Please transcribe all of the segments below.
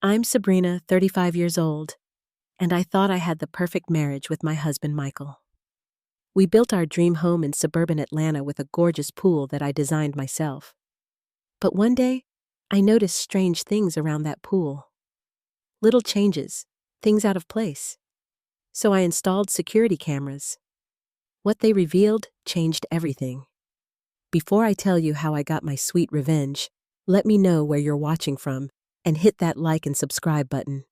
I'm Sabrina, 35 years old, and I thought I had the perfect marriage with my husband, Michael. We built our dream home in suburban Atlanta with a gorgeous pool that I designed myself. But one day, I noticed strange things around that pool. Little changes, things out of place. So I installed security cameras. What they revealed changed everything. Before I tell you how I got my sweet revenge, let me know where you're watching from and hit that like and subscribe button.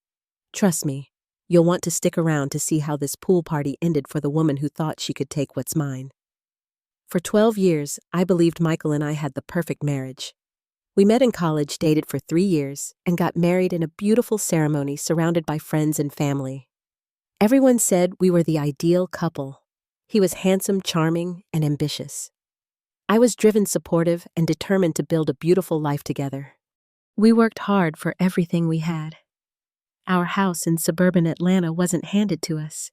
Trust me, you'll want to stick around to see how this pool party ended for the woman who thought she could take what's mine. For 12 years, I believed Michael and I had the perfect marriage. We met in college, dated for 3 years, and got married in a beautiful ceremony surrounded by friends and family. Everyone said we were the ideal couple. He was handsome, charming, and ambitious. I was driven, supportive, and determined to build a beautiful life together. We worked hard for everything we had. Our house in suburban Atlanta wasn't handed to us.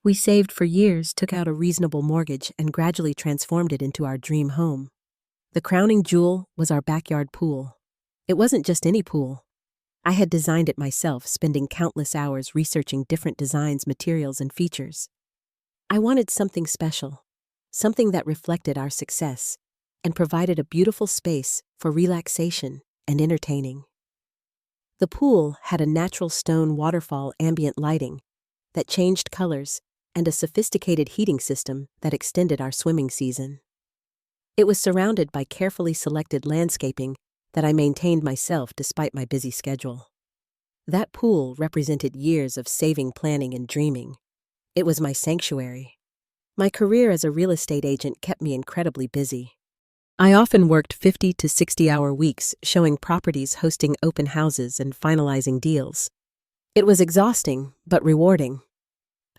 We saved for years, took out a reasonable mortgage, and gradually transformed it into our dream home. The crowning jewel was our backyard pool. It wasn't just any pool. I had designed it myself, spending countless hours researching different designs, materials, and features. I wanted something special, something that reflected our success and provided a beautiful space for relaxation and entertaining. The pool had a natural stone waterfall ambient lighting that changed colors and a sophisticated heating system that extended our swimming season. It was surrounded by carefully selected landscaping that I maintained myself despite my busy schedule. That pool represented years of saving, planning, and dreaming. It was my sanctuary. My career as a real estate agent kept me incredibly busy. I often worked 50 to 60-hour weeks showing properties, hosting open houses, and finalizing deals. It was exhausting, but rewarding.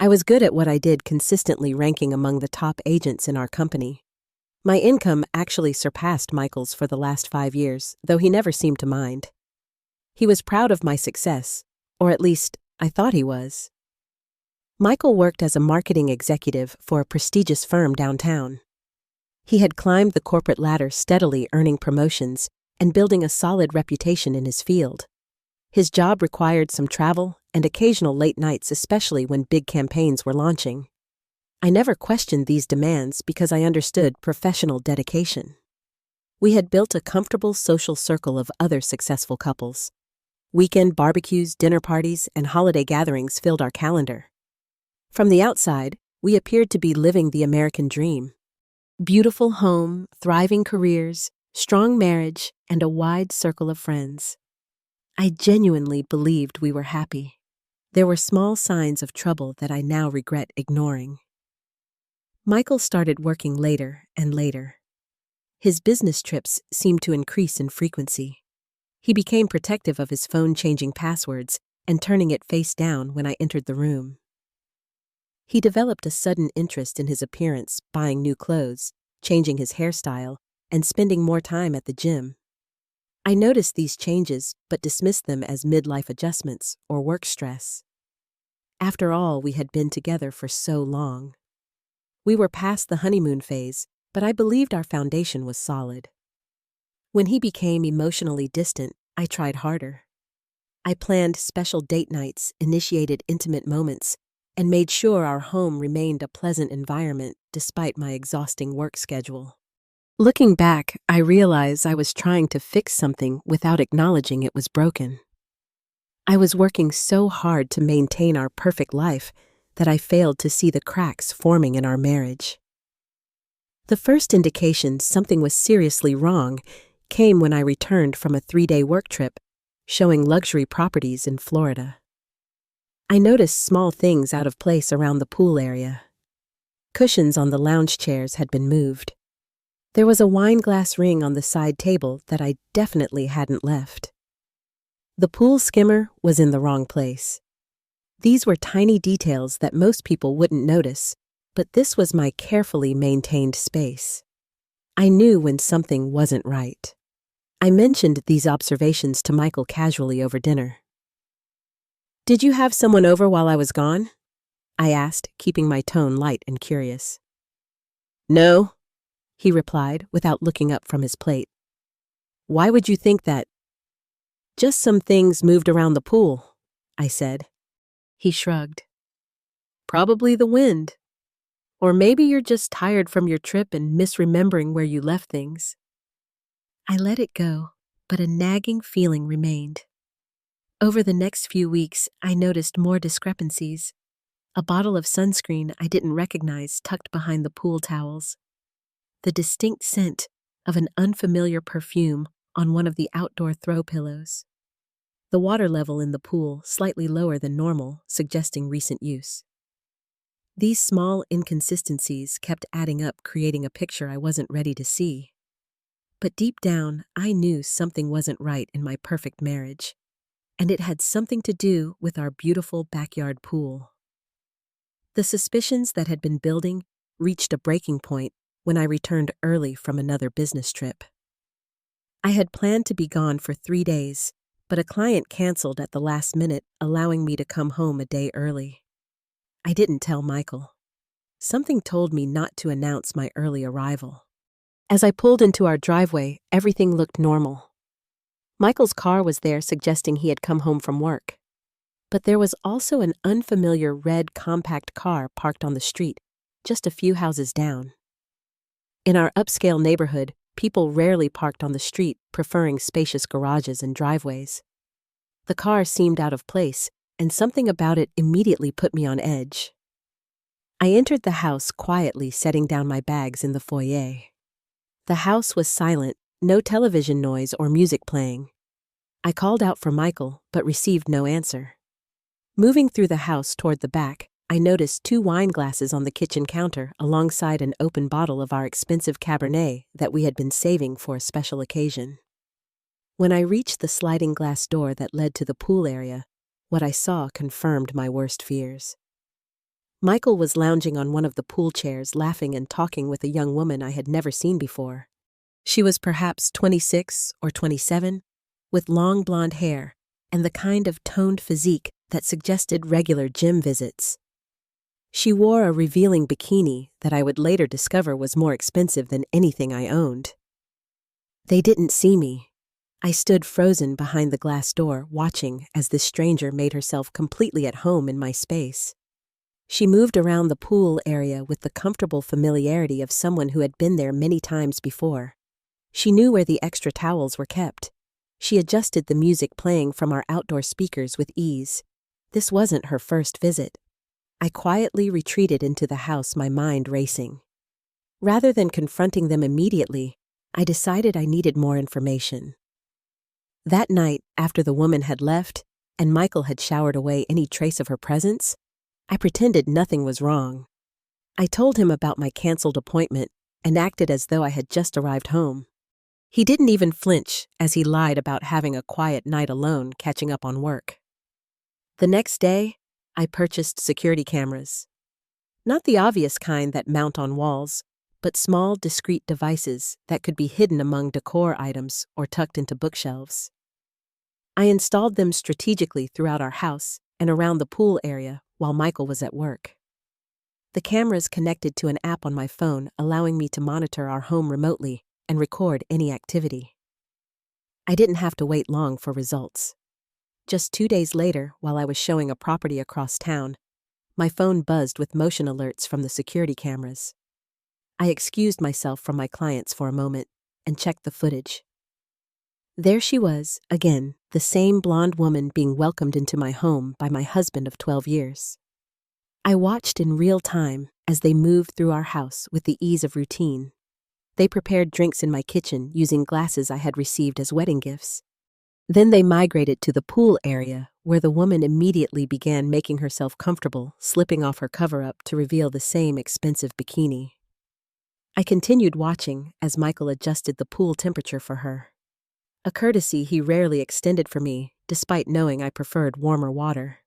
I was good at what I did, consistently ranking among the top agents in our company. My income actually surpassed Michael's for the last 5 years, though he never seemed to mind. He was proud of my success, or at least, I thought he was. Michael worked as a marketing executive for a prestigious firm downtown. He had climbed the corporate ladder, steadily earning promotions and building a solid reputation in his field. His job required some travel and occasional late nights, especially when big campaigns were launching. I never questioned these demands because I understood professional dedication. We had built a comfortable social circle of other successful couples. Weekend barbecues, dinner parties, and holiday gatherings filled our calendar. From the outside, we appeared to be living the American dream. Beautiful home, thriving careers, strong marriage, and a wide circle of friends. I genuinely believed we were happy. There were small signs of trouble that I now regret ignoring. Michael started working later and later. His business trips seemed to increase in frequency. He became protective of his phone, changing passwords and turning it face down when I entered the room. He developed a sudden interest in his appearance, buying new clothes, changing his hairstyle, and spending more time at the gym. I noticed these changes but dismissed them as midlife adjustments or work stress. After all, we had been together for so long. We were past the honeymoon phase, but I believed our foundation was solid. When he became emotionally distant, I tried harder. I planned special date nights, initiated intimate moments, and made sure our home remained a pleasant environment despite my exhausting work schedule. Looking back, I realize I was trying to fix something without acknowledging it was broken. I was working so hard to maintain our perfect life that I failed to see the cracks forming in our marriage. The first indication something was seriously wrong came when I returned from a 3-day work trip showing luxury properties in Florida. I noticed small things out of place around the pool area. Cushions on the lounge chairs had been moved. There was a wine glass ring on the side table that I definitely hadn't left. The pool skimmer was in the wrong place. These were tiny details that most people wouldn't notice, but this was my carefully maintained space. I knew when something wasn't right. I mentioned these observations to Michael casually over dinner. "Did you have someone over while I was gone?" I asked, keeping my tone light and curious. "No," he replied without looking up from his plate. "Why would you think that?" Just some things moved around the pool, I said. He shrugged. Probably the wind. Or maybe you're just tired from your trip and misremembering where you left things. I let it go, but a nagging feeling remained. Over the next few weeks, I noticed more discrepancies. A bottle of sunscreen I didn't recognize tucked behind the pool towels. The distinct scent of an unfamiliar perfume on one of the outdoor throw pillows. The water level in the pool slightly lower than normal, suggesting recent use. These small inconsistencies kept adding up, creating a picture I wasn't ready to see. But deep down, I knew something wasn't right in my perfect marriage, and it had something to do with our beautiful backyard pool. The suspicions that had been building reached a breaking point when I returned early from another business trip. I had planned to be gone for 3 days, but a client canceled at the last minute, allowing me to come home a day early. I didn't tell Michael. Something told me not to announce my early arrival. As I pulled into our driveway, everything looked normal. Michael's car was there, suggesting he had come home from work. But there was also an unfamiliar red compact car parked on the street, just a few houses down. In our upscale neighborhood, people rarely parked on the street, preferring spacious garages and driveways. The car seemed out of place, and something about it immediately put me on edge. I entered the house quietly, setting down my bags in the foyer. The house was silent, no television noise or music playing. I called out for Michael, but received no answer. Moving through the house toward the back, I noticed 2 wine glasses on the kitchen counter alongside an open bottle of our expensive Cabernet that we had been saving for a special occasion. When I reached the sliding glass door that led to the pool area, what I saw confirmed my worst fears. Michael was lounging on one of the pool chairs, laughing and talking with a young woman I had never seen before. She was perhaps 26 or 27, with long blonde hair and the kind of toned physique that suggested regular gym visits. She wore a revealing bikini that I would later discover was more expensive than anything I owned. They didn't see me. I stood frozen behind the glass door, watching as this stranger made herself completely at home in my space. She moved around the pool area with the comfortable familiarity of someone who had been there many times before. She knew where the extra towels were kept. She adjusted the music playing from our outdoor speakers with ease. This wasn't her first visit. I quietly retreated into the house, my mind racing. Rather than confronting them immediately, I decided I needed more information. That night, after the woman had left and Michael had showered away any trace of her presence, I pretended nothing was wrong. I told him about my canceled appointment and acted as though I had just arrived home. He didn't even flinch as he lied about having a quiet night alone, catching up on work. The next day, I purchased security cameras. Not the obvious kind that mount on walls, but small, discreet devices that could be hidden among decor items or tucked into bookshelves. I installed them strategically throughout our house and around the pool area while Michael was at work. The cameras connected to an app on my phone, allowing me to monitor our home remotely and record any activity. I didn't have to wait long for results. Just 2 days later, while I was showing a property across town, my phone buzzed with motion alerts from the security cameras. I excused myself from my clients for a moment and checked the footage. There she was, again, the same blonde woman being welcomed into my home by my husband of 12 years. I watched in real time as they moved through our house with the ease of routine. They prepared drinks in my kitchen using glasses I had received as wedding gifts. Then they migrated to the pool area, where the woman immediately began making herself comfortable, slipping off her cover-up to reveal the same expensive bikini. I continued watching as Michael adjusted the pool temperature for her. A courtesy he rarely extended for me, despite knowing I preferred warmer water.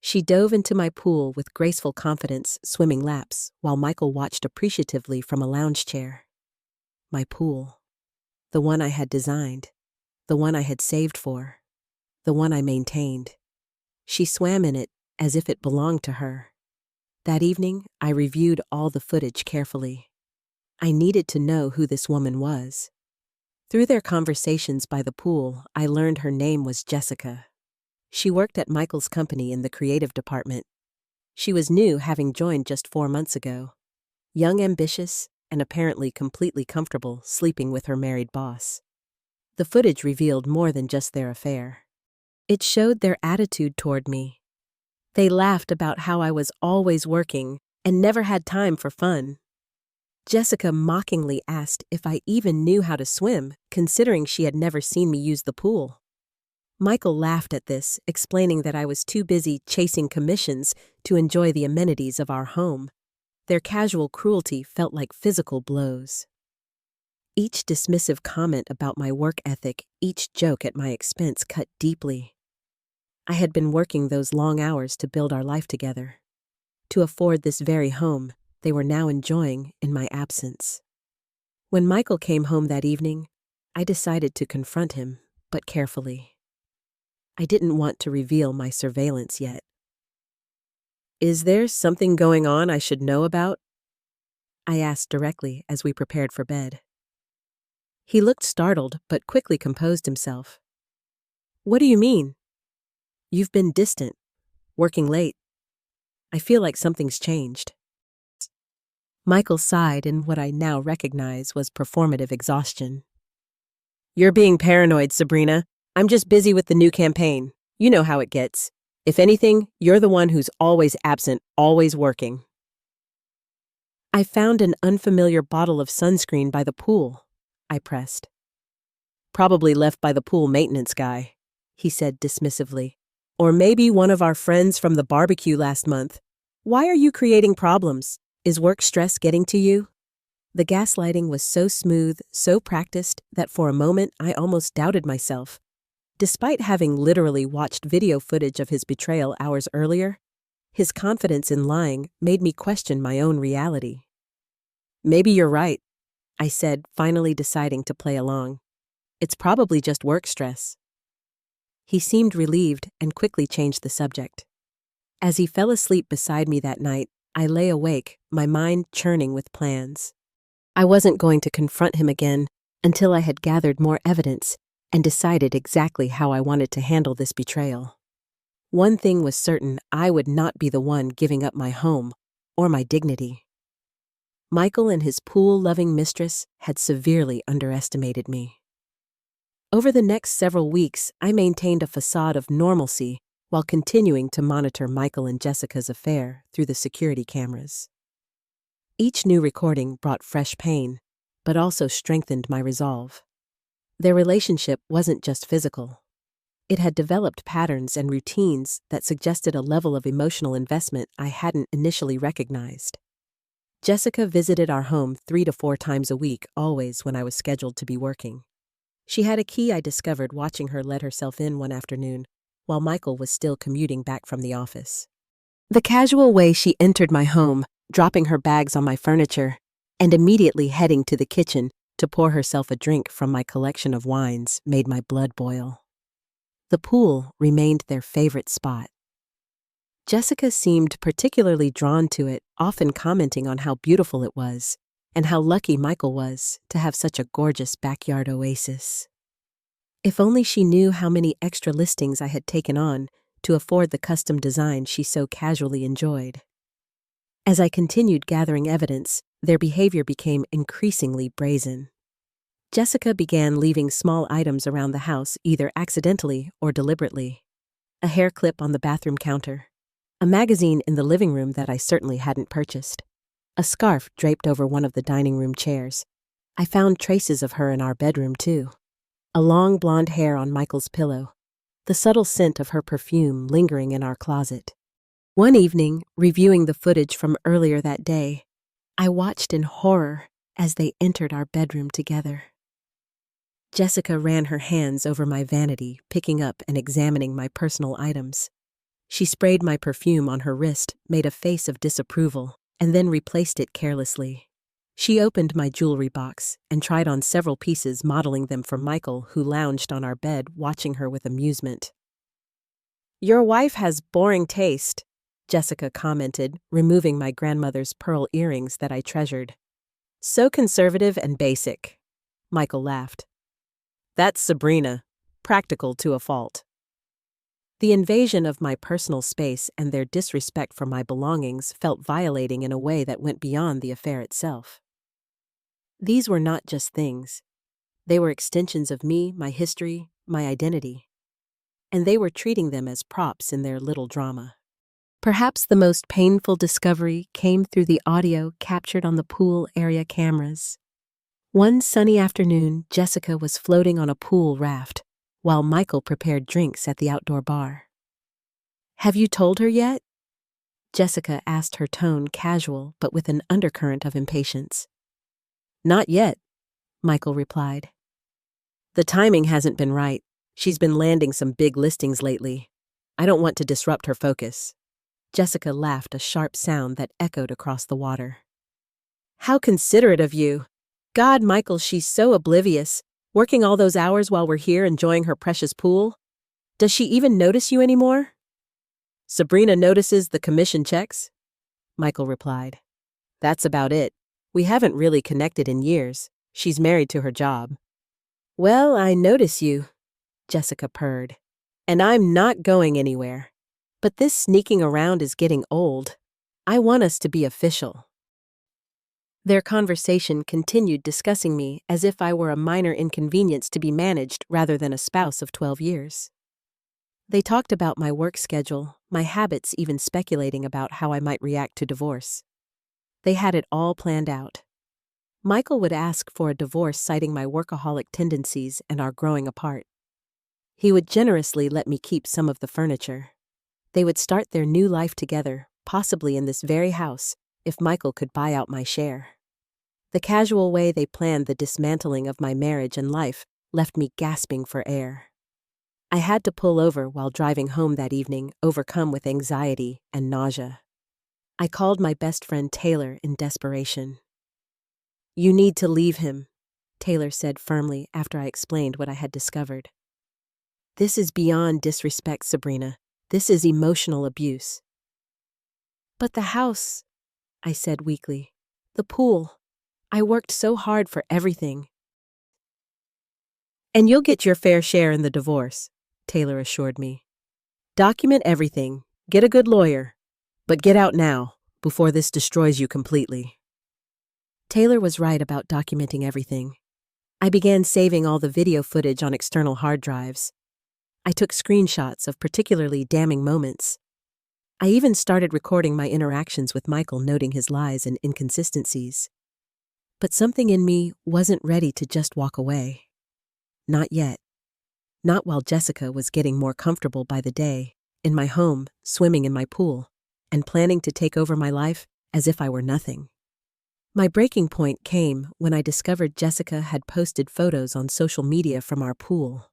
She dove into my pool with graceful confidence, swimming laps, while Michael watched appreciatively from a lounge chair. My pool. The one I had designed. The one I had saved for. The one I maintained. She swam in it as if it belonged to her. That evening, I reviewed all the footage carefully. I needed to know who this woman was. Through their conversations by the pool, I learned her name was Jessica. She worked at Michael's company in the creative department. She was new, having joined just 4 months ago. Young, ambitious, and apparently completely comfortable sleeping with her married boss. The footage revealed more than just their affair. It showed their attitude toward me. They laughed about how I was always working and never had time for fun. Jessica mockingly asked if I even knew how to swim, considering she had never seen me use the pool. Michael laughed at this, explaining that I was too busy chasing commissions to enjoy the amenities of our home. Their casual cruelty felt like physical blows. Each dismissive comment about my work ethic, each joke at my expense cut deeply. I had been working those long hours to build our life together. To afford this very home they were now enjoying in my absence. When Michael came home that evening, I decided to confront him, but carefully. I didn't want to reveal my surveillance yet. "Is there something going on I should know about?" I asked directly as we prepared for bed. He looked startled but quickly composed himself. "What do you mean?" "You've been distant, working late. I feel like something's changed." Michael sighed in what I now recognize was performative exhaustion. "You're being paranoid, Sabrina. I'm just busy with the new campaign. You know how it gets. If anything, you're the one who's always absent, always working." "I found an unfamiliar bottle of sunscreen by the pool," I pressed. "Probably left by the pool maintenance guy," he said dismissively. "Or maybe one of our friends from the barbecue last month. Why are you creating problems? Is work stress getting to you?" The gaslighting was so smooth, so practiced, that for a moment I almost doubted myself. Despite having literally watched video footage of his betrayal hours earlier, his confidence in lying made me question my own reality. "Maybe you're right," I said, finally deciding to play along. "It's probably just work stress." He seemed relieved and quickly changed the subject. As he fell asleep beside me that night, I lay awake, my mind churning with plans. I wasn't going to confront him again until I had gathered more evidence and decided exactly how I wanted to handle this betrayal. One thing was certain: I would not be the one giving up my home or my dignity. Michael and his pool-loving mistress had severely underestimated me. Over the next several weeks, I maintained a facade of normalcy while continuing to monitor Michael and Jessica's affair through the security cameras. Each new recording brought fresh pain, but also strengthened my resolve. Their relationship wasn't just physical. It had developed patterns and routines that suggested a level of emotional investment I hadn't initially recognized. Jessica visited our home 3 to 4 times a week, always when I was scheduled to be working. She had a key I discovered watching her let herself in one afternoon, while Michael was still commuting back from the office. The casual way she entered my home, dropping her bags on my furniture, and immediately heading to the kitchen to pour herself a drink from my collection of wines, made my blood boil. The pool remained their favorite spot. Jessica seemed particularly drawn to it, often commenting on how beautiful it was, and how lucky Michael was to have such a gorgeous backyard oasis. If only she knew how many extra listings I had taken on to afford the custom design she so casually enjoyed. As I continued gathering evidence, their behavior became increasingly brazen. Jessica began leaving small items around the house, either accidentally or deliberately. A hair clip on the bathroom counter, a magazine in the living room that I certainly hadn't purchased, a scarf draped over one of the dining room chairs. I found traces of her in our bedroom, too. A long blonde hair on Michael's pillow, the subtle scent of her perfume lingering in our closet. One evening, reviewing the footage from earlier that day, I watched in horror as they entered our bedroom together. Jessica ran her hands over my vanity, picking up and examining my personal items. She sprayed my perfume on her wrist, made a face of disapproval, and then replaced it carelessly. She opened my jewelry box and tried on several pieces, modeling them for Michael, who lounged on our bed, watching her with amusement. "Your wife has boring taste," Jessica commented, removing my grandmother's pearl earrings that I treasured. "So conservative and basic." Michael laughed. That's Sabrina, practical to a fault. The invasion of my personal space and their disrespect for my belongings felt violating in a way that went beyond the affair itself. These were not just things. They were extensions of me, my history, my identity. And they were treating them as props in their little drama. Perhaps the most painful discovery came through the audio captured on the pool area cameras. One sunny afternoon, Jessica was floating on a pool raft, while Michael prepared drinks at the outdoor bar. "Have you told her yet?" Jessica asked, her tone casual but with an undercurrent of impatience. "Not yet," Michael replied. "The timing hasn't been right. She's been landing some big listings lately. I don't want to disrupt her focus." Jessica laughed, a sharp sound that echoed across the water. "How considerate of you. God, Michael, she's so oblivious, working all those hours while we're here enjoying her precious pool. Does she even notice you anymore?" "Sabrina notices the commission checks," Michael replied. "That's about it. We haven't really connected in years. She's married to her job." "Well, I notice you," Jessica purred. "And I'm not going anywhere. But this sneaking around is getting old. I want us to be official." Their conversation continued, discussing me as if I were a minor inconvenience to be managed rather than a spouse of 12 years. They talked about my work schedule, my habits, even speculating about how I might react to divorce. They had it all planned out. Michael would ask for a divorce, citing my workaholic tendencies and our growing apart. He would generously let me keep some of the furniture. They would start their new life together, possibly in this very house, if Michael could buy out my share. The casual way they planned the dismantling of my marriage and life left me gasping for air. I had to pull over while driving home that evening, overcome with anxiety and nausea. I called my best friend Taylor in desperation. "You need to leave him," Taylor said firmly after I explained what I had discovered. "This is beyond disrespect, Sabrina. This is emotional abuse." "But the house," I said weakly. "The pool. I worked so hard for everything." "And you'll get your fair share in the divorce," Taylor assured me. "Document everything, get a good lawyer, but get out now, before this destroys you completely." Taylor was right about documenting everything. I began saving all the video footage on external hard drives. I took screenshots of particularly damning moments. I even started recording my interactions with Michael, noting his lies and inconsistencies. But something in me wasn't ready to just walk away. Not yet. Not while Jessica was getting more comfortable by the day, in my home, swimming in my pool, and planning to take over my life as if I were nothing. My breaking point came when I discovered Jessica had posted photos on social media from our pool.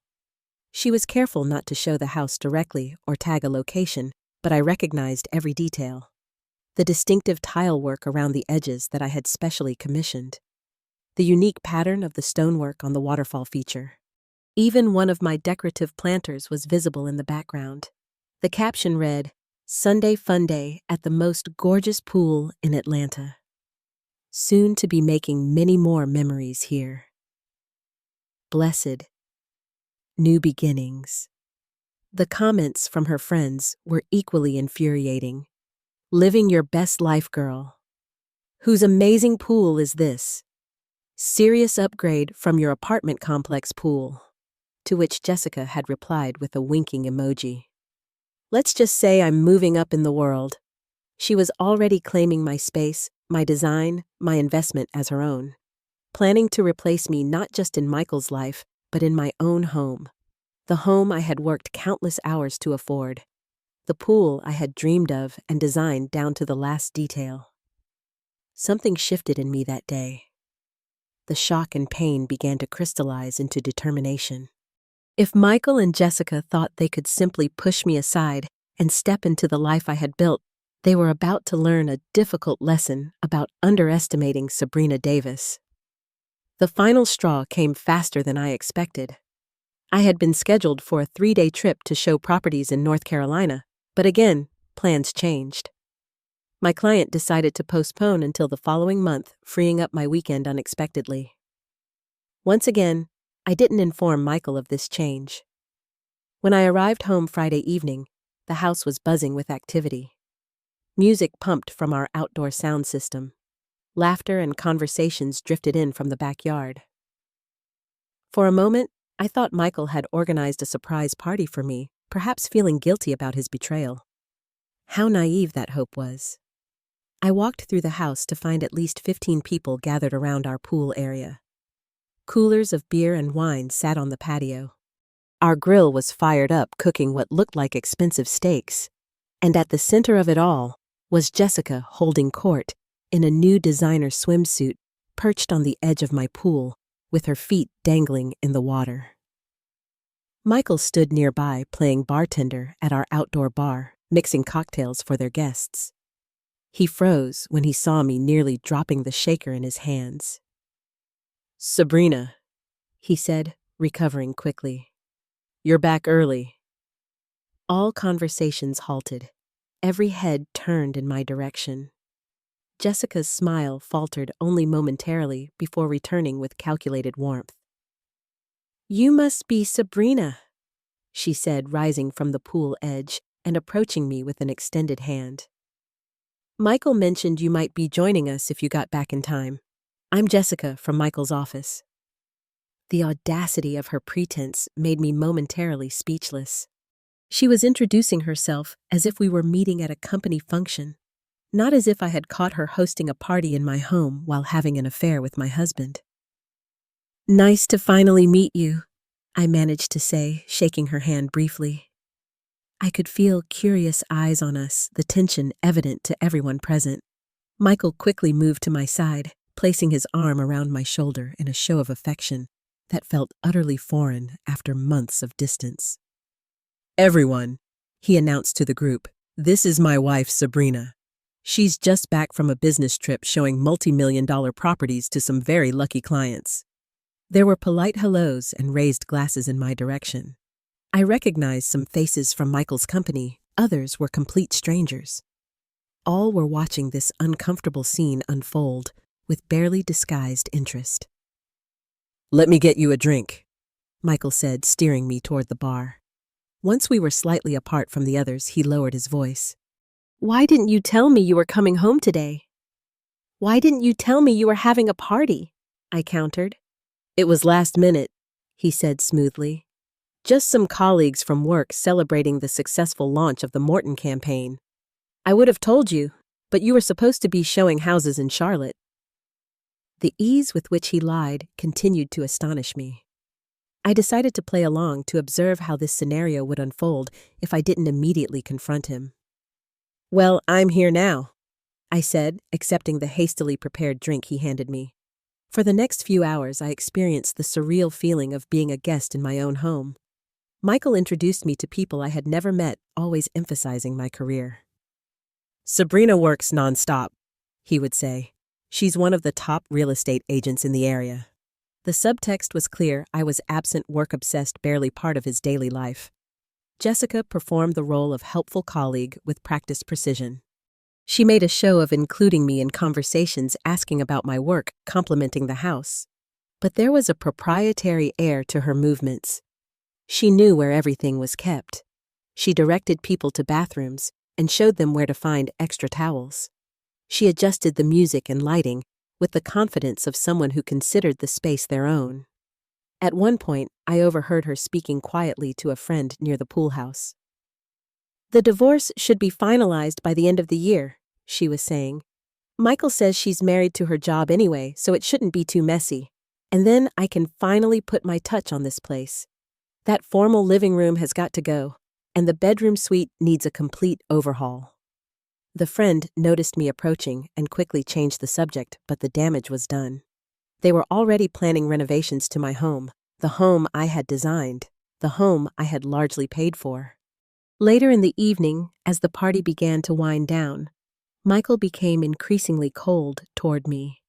She was careful not to show the house directly or tag a location, but I recognized every detail. The distinctive tile work around the edges that I had specially commissioned. The unique pattern of the stonework on the waterfall feature. Even one of my decorative planters was visible in the background. The caption read, "Sunday Fun Day at the most gorgeous pool in Atlanta. Soon to be making many more memories here. Blessed. New beginnings." The comments from her friends were equally infuriating. "Living your best life, girl. Whose amazing pool is this? Serious upgrade from your apartment complex pool." To which Jessica had replied with a winking emoji. "Let's just say I'm moving up in the world." She was already claiming my space, my design, my investment as her own. Planning to replace me not just in Michael's life, but in my own home. The home I had worked countless hours to afford. The pool I had dreamed of and designed down to the last detail. Something shifted in me that day. The shock and pain began to crystallize into determination. If Michael and Jessica thought they could simply push me aside and step into the life I had built, they were about to learn a difficult lesson about underestimating Sabrina Davis. The final straw came faster than I expected. I had been scheduled for a 3-day trip to show properties in North Carolina, but again, plans changed. My client decided to postpone until the following month, freeing up my weekend unexpectedly. Once again, I didn't inform Michael of this change. When I arrived home Friday evening, the house was buzzing with activity. Music pumped from our outdoor sound system. Laughter and conversations drifted in from the backyard. For a moment, I thought Michael had organized a surprise party for me, perhaps feeling guilty about his betrayal. How naive that hope was. I walked through the house to find at least 15 people gathered around our pool area. Coolers of beer and wine sat on the patio. Our grill was fired up cooking what looked like expensive steaks, and at the center of it all was Jessica holding court in a new designer swimsuit perched on the edge of my pool with her feet dangling in the water. Michael stood nearby playing bartender at our outdoor bar, mixing cocktails for their guests. He froze when he saw me nearly dropping the shaker in his hands. "Sabrina," he said, recovering quickly. "You're back early." All conversations halted. Every head turned in my direction. Jessica's smile faltered only momentarily before returning with calculated warmth. "You must be Sabrina," she said, rising from the pool edge and approaching me with an extended hand. "Michael mentioned you might be joining us if you got back in time. I'm Jessica from Michael's office." The audacity of her pretense made me momentarily speechless. She was introducing herself as if we were meeting at a company function, not as if I had caught her hosting a party in my home while having an affair with my husband. "Nice to finally meet you," I managed to say, shaking her hand briefly. I could feel curious eyes on us, the tension evident to everyone present. Michael quickly moved to my side, placing his arm around my shoulder in a show of affection that felt utterly foreign after months of distance. "Everyone," he announced to the group, "this is my wife, Sabrina. She's just back from a business trip showing multi-million-dollar properties to some very lucky clients." There were polite hellos and raised glasses in my direction. I recognized some faces from Michael's company, others were complete strangers. All were watching this uncomfortable scene unfold with barely disguised interest. "Let me get you a drink," Michael said, steering me toward the bar. Once we were slightly apart from the others, he lowered his voice. "Why didn't you tell me you were coming home today?" "Why didn't you tell me you were having a party?" I countered. "It was last minute," he said smoothly. "Just some colleagues from work celebrating the successful launch of the Morton campaign. I would have told you, but you were supposed to be showing houses in Charlotte." The ease with which he lied continued to astonish me. I decided to play along to observe how this scenario would unfold if I didn't immediately confront him. "Well, I'm here now," I said, accepting the hastily prepared drink he handed me. For the next few hours, I experienced the surreal feeling of being a guest in my own home. Michael introduced me to people I had never met, always emphasizing my career. "Sabrina works nonstop," he would say. "She's one of the top real estate agents in the area." The subtext was clear. I was absent, work-obsessed, barely part of his daily life. Jessica performed the role of helpful colleague with practiced precision. She made a show of including me in conversations, asking about my work, complimenting the house. But there was a proprietary air to her movements. She knew where everything was kept. She directed people to bathrooms and showed them where to find extra towels. She adjusted the music and lighting with the confidence of someone who considered the space their own. At one point, I overheard her speaking quietly to a friend near the pool house. "The divorce should be finalized by the end of the year," she was saying. "Michael says she's married to her job anyway, so it shouldn't be too messy. And then I can finally put my touch on this place. That formal living room has got to go, and the bedroom suite needs a complete overhaul." The friend noticed me approaching and quickly changed the subject, but the damage was done. They were already planning renovations to my home, the home I had designed, the home I had largely paid for. Later in the evening, as the party began to wind down, Michael became increasingly cold toward me.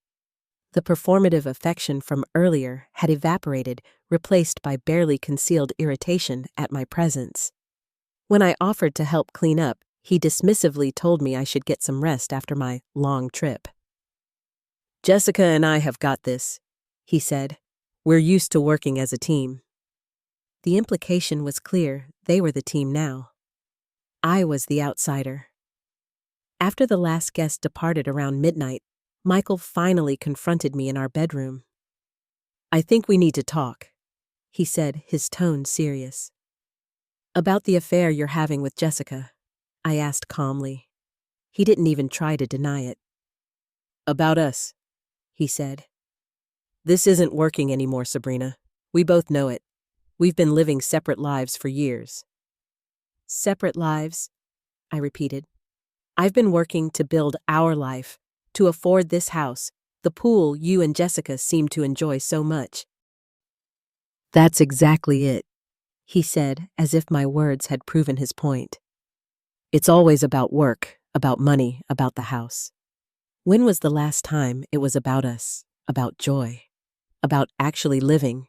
The performative affection from earlier had evaporated, replaced by barely concealed irritation at my presence. When I offered to help clean up, he dismissively told me I should get some rest after my long trip. "Jessica and I have got this," he said. We're used to working as a team. The implication was clear. They were the team now. I was the outsider. After the last guest departed around midnight, Michael finally confronted me in our bedroom. "I think we need to talk," he said, his tone serious. "About the affair you're having with Jessica," I asked calmly. He didn't even try to deny it. "About us," he said. "This isn't working anymore, Sabrina. We both know it. We've been living separate lives for years." "Separate lives?" I repeated. "I've been working to build our life, to afford this house, the pool you and Jessica seem to enjoy so much." "That's exactly it," he said, as if my words had proven his point. "It's always about work, about money, about the house. When was the last time it was about us, about joy, about actually living?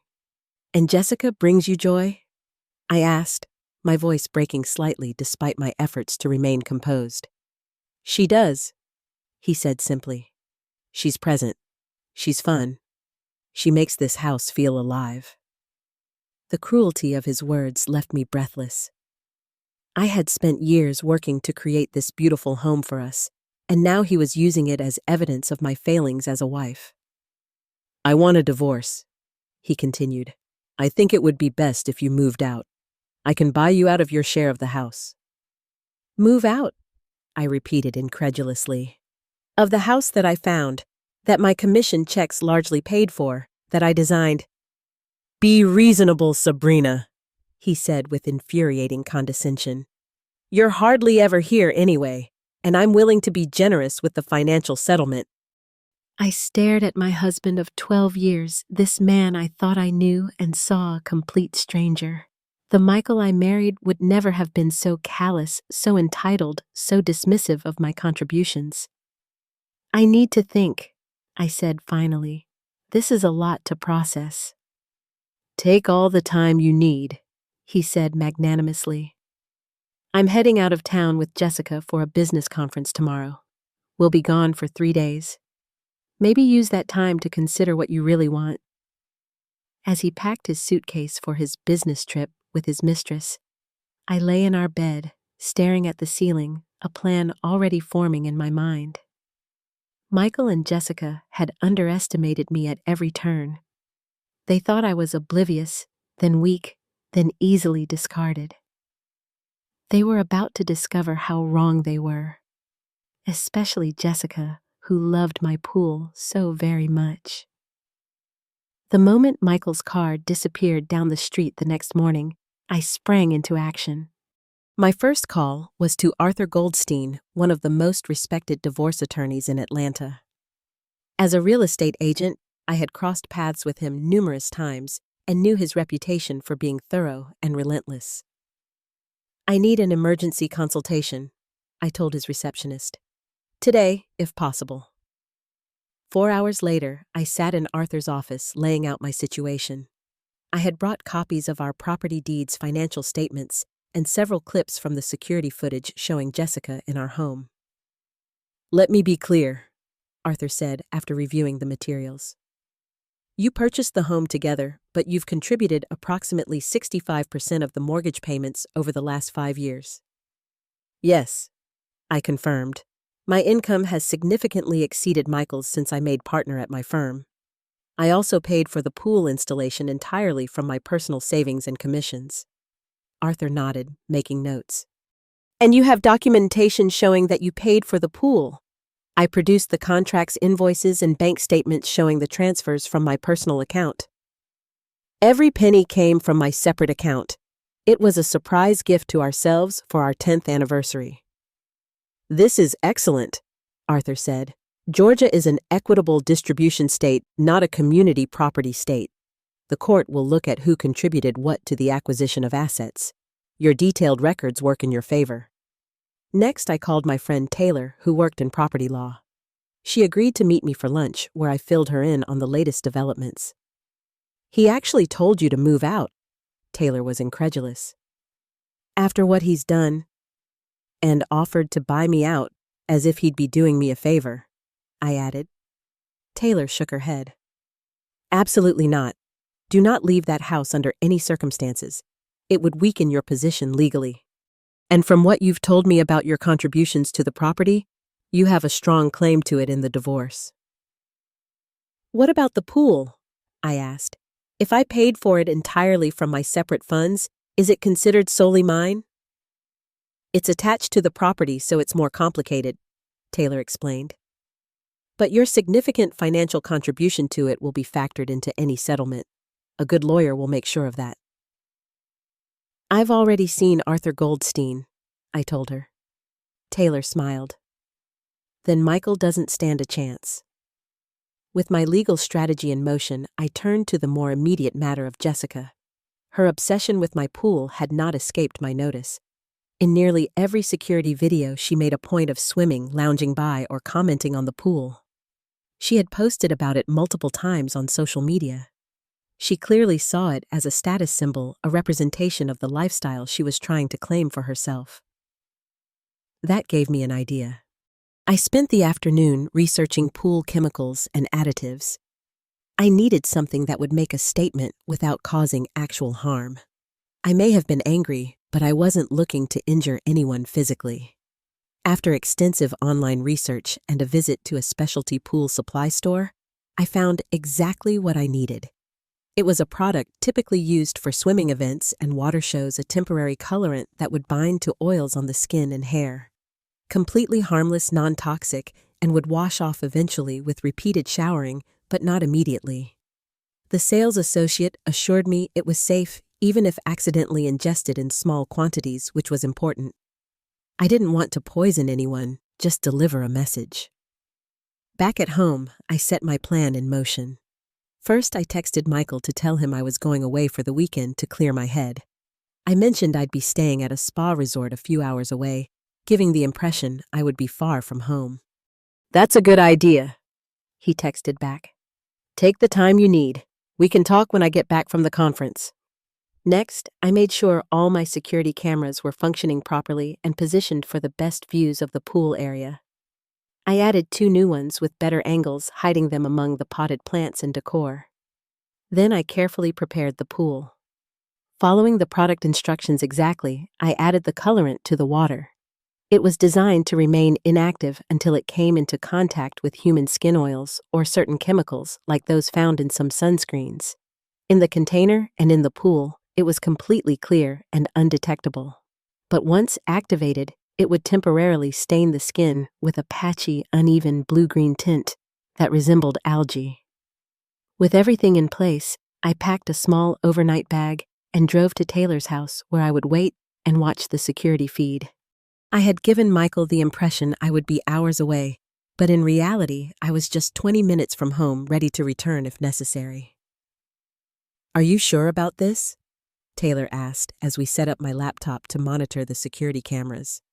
And Jessica brings you joy?" I asked, my voice breaking slightly despite my efforts to remain composed. "She does," he said simply. "She's present. She's fun. She makes this house feel alive." The cruelty of his words left me breathless. I had spent years working to create this beautiful home for us, and now he was using it as evidence of my failings as a wife. "I want a divorce," he continued. "I think it would be best if you moved out. I can buy you out of your share of the house." "Move out?" I repeated incredulously. "Of the house that I found, that my commission checks largely paid for, that I designed?" "Be reasonable, Sabrina," he said with infuriating condescension. "You're hardly ever here anyway, and I'm willing to be generous with the financial settlement." I stared at my husband of 12 years, this man I thought I knew, and saw a complete stranger. The Michael I married would never have been so callous, so entitled, so dismissive of my contributions. "I need to think," I said finally. "This is a lot to process." "Take all the time you need," he said magnanimously. "I'm heading out of town with Jessica for a business conference tomorrow. We'll be gone for 3 days. Maybe use that time to consider what you really want." As he packed his suitcase for his business trip with his mistress, I lay in our bed, staring at the ceiling, a plan already forming in my mind. Michael and Jessica had underestimated me at every turn. They thought I was oblivious, then weak, then easily discarded. They were about to discover how wrong they were, especially Jessica, who loved my pool so very much. The moment Michael's car disappeared down the street the next morning, I sprang into action. My first call was to Arthur Goldstein, one of the most respected divorce attorneys in Atlanta. As a real estate agent, I had crossed paths with him numerous times and knew his reputation for being thorough and relentless. "I need an emergency consultation," I told his receptionist. "Today, if possible." 4 hours later, I sat in Arthur's office laying out my situation. I had brought copies of our property deeds financial statements and several clips from the security footage showing Jessica in our home. "Let me be clear," Arthur said after reviewing the materials. "You purchased the home together, but you've contributed approximately 65% of the mortgage payments over the last 5 years." "Yes," I confirmed. "My income has significantly exceeded Michael's since I made partner at my firm. I also paid for the pool installation entirely from my personal savings and commissions." Arthur nodded, making notes. "And you have documentation showing that you paid for the pool." I produced the contract's invoices and bank statements showing the transfers from my personal account. "Every penny came from my separate account. It was a surprise gift to ourselves for our 10th anniversary." "This is excellent," Arthur said. "Georgia is an equitable distribution state, not a community property state. The court will look at who contributed what to the acquisition of assets. Your detailed records work in your favor." Next, I called my friend Taylor, who worked in property law. She agreed to meet me for lunch, where I filled her in on the latest developments. "He actually told you to move out," Taylor was incredulous. "After what he's done," and offered to buy me out, as if he'd be doing me a favor, I added. Taylor shook her head. "Absolutely not. Do not leave that house under any circumstances. It would weaken your position legally. And from what you've told me about your contributions to the property, you have a strong claim to it in the divorce." "What about the pool?" I asked. "If I paid for it entirely from my separate funds, is it considered solely mine?" "It's attached to the property, so it's more complicated," Taylor explained. "But your significant financial contribution to it will be factored into any settlement. A good lawyer will make sure of that." "I've already seen Arthur Goldstein," I told her. Taylor smiled. "Then Michael doesn't stand a chance." With my legal strategy in motion, I turned to the more immediate matter of Jessica. Her obsession with my pool had not escaped my notice. In nearly every security video, she made a point of swimming, lounging by, or commenting on the pool. She had posted about it multiple times on social media. She clearly saw it as a status symbol, a representation of the lifestyle she was trying to claim for herself. That gave me an idea. I spent the afternoon researching pool chemicals and additives. I needed something that would make a statement without causing actual harm. I may have been angry, but I wasn't looking to injure anyone physically. After extensive online research and a visit to a specialty pool supply store, I found exactly what I needed. It was a product typically used for swimming events and water shows, a temporary colorant that would bind to oils on the skin and hair. Completely harmless, non-toxic, and would wash off eventually with repeated showering, but not immediately. The sales associate assured me it was safe even if accidentally ingested in small quantities, which was important. I didn't want to poison anyone, just deliver a message. Back at home, I set my plan in motion. First, I texted Michael to tell him I was going away for the weekend to clear my head. I mentioned I'd be staying at a spa resort a few hours away, giving the impression I would be far from home. "That's a good idea," he texted back. "Take the time you need. We can talk when I get back from the conference." Next, I made sure all my security cameras were functioning properly and positioned for the best views of the pool area. I added 2 new ones with better angles, hiding them among the potted plants and decor. Then I carefully prepared the pool. Following the product instructions exactly, I added the colorant to the water. It was designed to remain inactive until it came into contact with human skin oils or certain chemicals like those found in some sunscreens. In the container and in the pool, it was completely clear and undetectable. But once activated, it would temporarily stain the skin with a patchy, uneven blue-green tint that resembled algae. With everything in place, I packed a small overnight bag and drove to Taylor's house where I would wait and watch the security feed. I had given Michael the impression I would be hours away, but in reality, I was just 20 minutes from home, ready to return if necessary. "Are you sure about this?" Taylor asked as we set up my laptop to monitor the security cameras.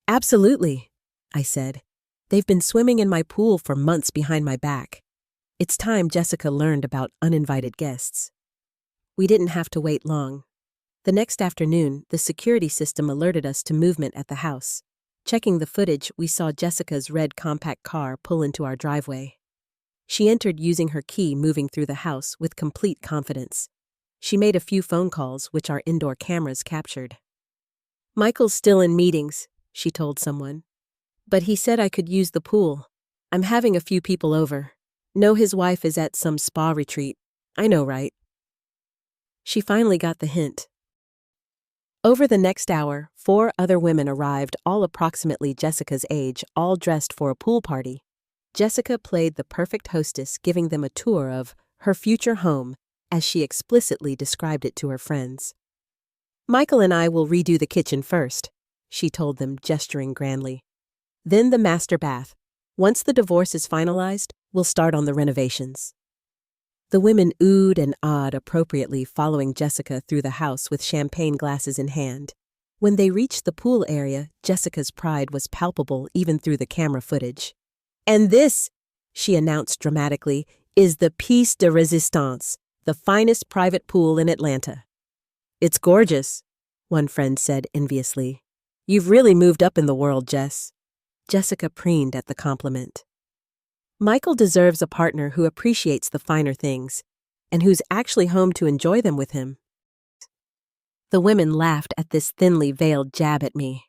"Absolutely," I said. "They've been swimming in my pool for months behind my back. It's time Jessica learned about uninvited guests." We didn't have to wait long. The next afternoon, the security system alerted us to movement at the house. Checking the footage, we saw Jessica's red compact car pull into our driveway. She entered using her key, moving through the house with complete confidence. She made a few phone calls, which our indoor cameras captured. "Michael's still in meetings," she told someone. "But he said I could use the pool. I'm having a few people over. Know his wife is at some spa retreat. I know, right?" She finally got the hint. Over the next hour, 4 other women arrived, all approximately Jessica's age, all dressed for a pool party. Jessica played the perfect hostess, giving them a tour of her future home, as she explicitly described it to her friends. "Michael and I will redo the kitchen first," she told them, gesturing grandly. "Then the master bath. Once the divorce is finalized, we'll start on the renovations." The women oohed and awed appropriately, following Jessica through the house with champagne glasses in hand. When they reached the pool area, Jessica's pride was palpable even through the camera footage. "And this," she announced dramatically, "is the piece de resistance, the finest private pool in Atlanta." "It's gorgeous," one friend said enviously. "You've really moved up in the world, Jess." Jessica preened at the compliment. "Michael deserves a partner who appreciates the finer things. and who's actually home to enjoy them with him. The women laughed at this thinly veiled jab at me.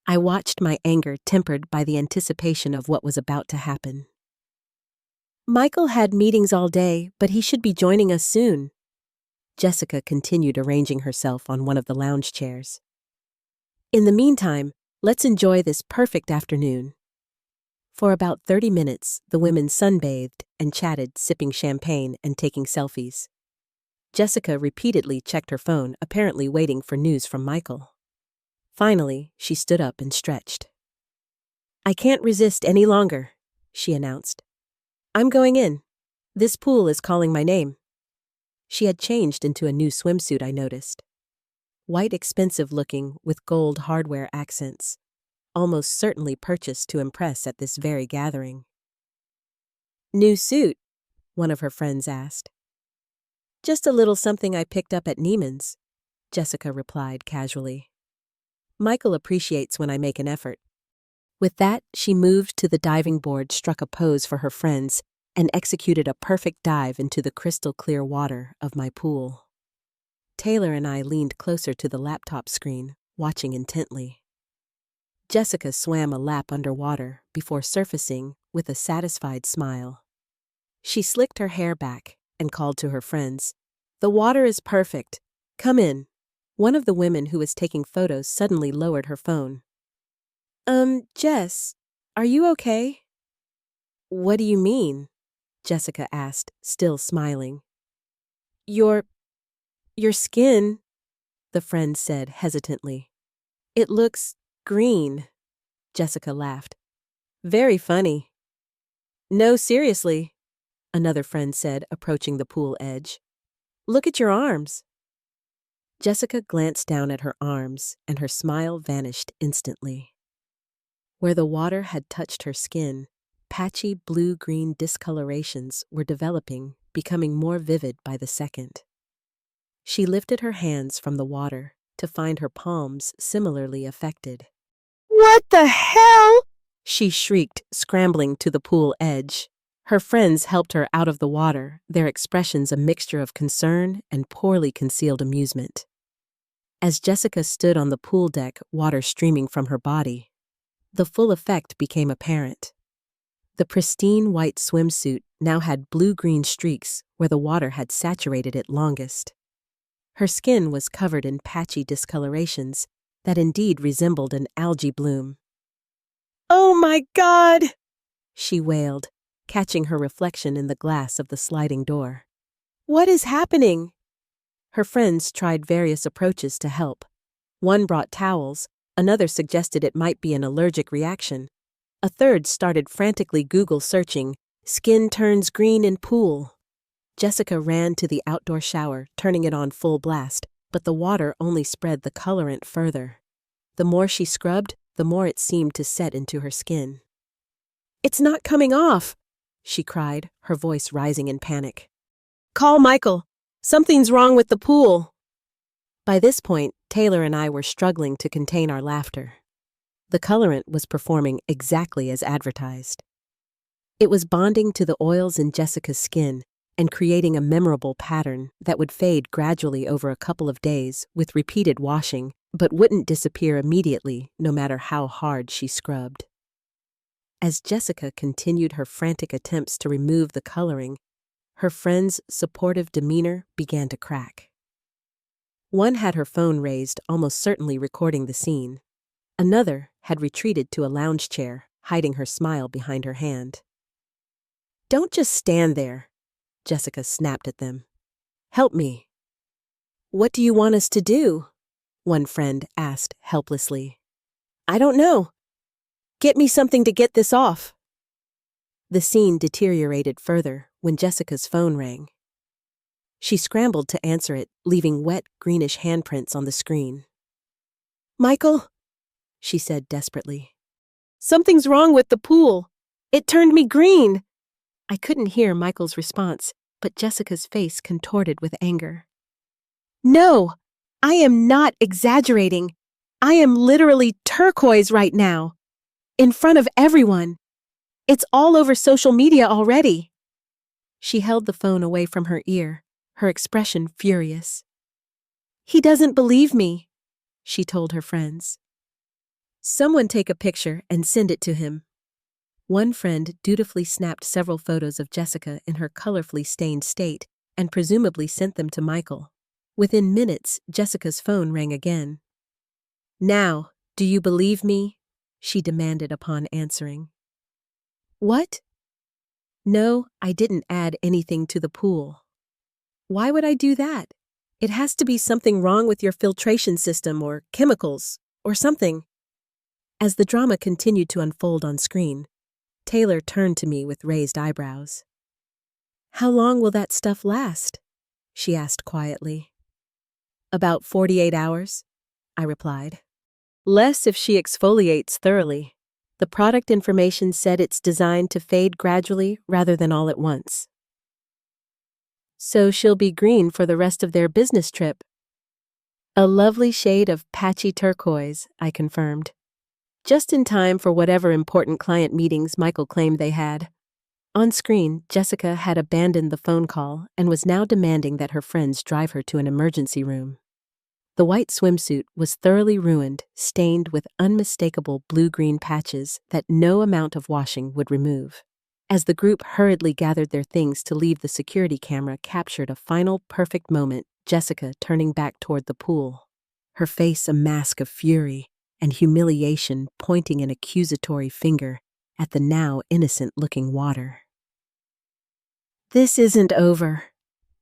I watched my anger tempered by the anticipation of what was about to happen. Michael had meetings all day, but he should be joining us soon. Jessica continued arranging herself on one of the lounge chairs. In the meantime, let's enjoy this perfect afternoon. For about 30 minutes, the women sunbathed and chatted, sipping champagne and taking selfies. Jessica repeatedly checked her phone, apparently waiting for news from Michael. Finally, she stood up and stretched. "I can't resist any longer," she announced. "I'm going in. This pool is calling my name." She had changed into a new swimsuit, I noticed. White, expensive looking, with gold hardware accents. Almost certainly purchased to impress at this very gathering. "New suit?" one of her friends asked. "Just a little something I picked up at Neiman's," Jessica replied casually. "Michael appreciates when I make an effort." With that, she moved to the diving board, struck a pose for her friends, and executed a perfect dive into the crystal-clear water of my pool. Taylor and I leaned closer to the laptop screen, watching intently. Jessica swam a lap underwater before surfacing with a satisfied smile. She slicked her hair back and called to her friends, "The water is perfect. Come in." One of the women who was taking photos suddenly lowered her phone. Jess, are you okay?" "What do you mean?" Jessica asked, still smiling. Your skin," the friend said hesitantly. "It looks green." Jessica laughed. "Very funny." "No, seriously," another friend said, approaching the pool edge. "Look at your arms." Jessica glanced down at her arms, and her smile vanished instantly. Where the water had touched her skin, patchy blue-green discolorations were developing, becoming more vivid by the second. She lifted her hands from the water to find her palms similarly affected. "What the hell?" she shrieked, scrambling to the pool edge. Her friends helped her out of the water, their expressions a mixture of concern and poorly concealed amusement. As Jessica stood on the pool deck, water streaming from her body, the full effect became apparent. The pristine white swimsuit now had blue-green streaks where the water had saturated it longest. Her skin was covered in patchy discolorations that indeed resembled an algae bloom. "Oh my God!" she wailed, catching her reflection in the glass of the sliding door. "What is happening?" Her friends tried various approaches to help. One brought towels, another suggested it might be an allergic reaction. A third started frantically Google searching, "Skin turns green in pool." Jessica ran to the outdoor shower, turning it on full blast, but the water only spread the colorant further. The more she scrubbed, the more it seemed to set into her skin. "It's not coming off," she cried, her voice rising in panic. "Call Michael. Something's wrong with the pool." By this point, Taylor and I were struggling to contain our laughter. The colorant was performing exactly as advertised. It was bonding to the oils in Jessica's skin and creating a memorable pattern that would fade gradually over a couple of days with repeated washing, but wouldn't disappear immediately no matter how hard she scrubbed. As Jessica continued her frantic attempts to remove the coloring, her friend's supportive demeanor began to crack. One had her phone raised, almost certainly recording the scene. Another had retreated to a lounge chair, hiding her smile behind her hand. "Don't just stand there," Jessica snapped at them. "Help me." "What do you want us to do?" one friend asked helplessly. "I don't know. Get me something to get this off." The scene deteriorated further when Jessica's phone rang. She scrambled to answer it, leaving wet, greenish handprints on the screen. "Michael," she said desperately. "Something's wrong with the pool. It turned me green." I couldn't hear Michael's response, but Jessica's face contorted with anger. "No, I am not exaggerating. I am literally turquoise right now. In front of everyone. It's all over social media already." She held the phone away from her ear, her expression furious. "He doesn't believe me," she told her friends. "Someone take a picture and send it to him." One friend dutifully snapped several photos of Jessica in her colorfully stained state and presumably sent them to Michael. Within minutes, Jessica's phone rang again. "Now, do you believe me?" she demanded upon answering. "What?" "No, I didn't add anything to the pool." "Why would I do that? It has to be something wrong with your filtration system or chemicals or something." As the drama continued to unfold on screen, Taylor turned to me with raised eyebrows. "How long will that stuff last?" she asked quietly. "About 48 hours," I replied. "Less if she exfoliates thoroughly. The product information said it's designed to fade gradually rather than all at once." "So she'll be green for the rest of their business trip." "A lovely shade of patchy turquoise," I confirmed. Just in time for whatever important client meetings Michael claimed they had. On screen, Jessica had abandoned the phone call and was now demanding that her friends drive her to an emergency room. The white swimsuit was thoroughly ruined, stained with unmistakable blue-green patches that no amount of washing would remove. As the group hurriedly gathered their things to leave, the security camera captured a final perfect moment, Jessica turning back toward the pool, her face a mask of fury and humiliation, pointing an accusatory finger at the now innocent-looking water. "This isn't over,"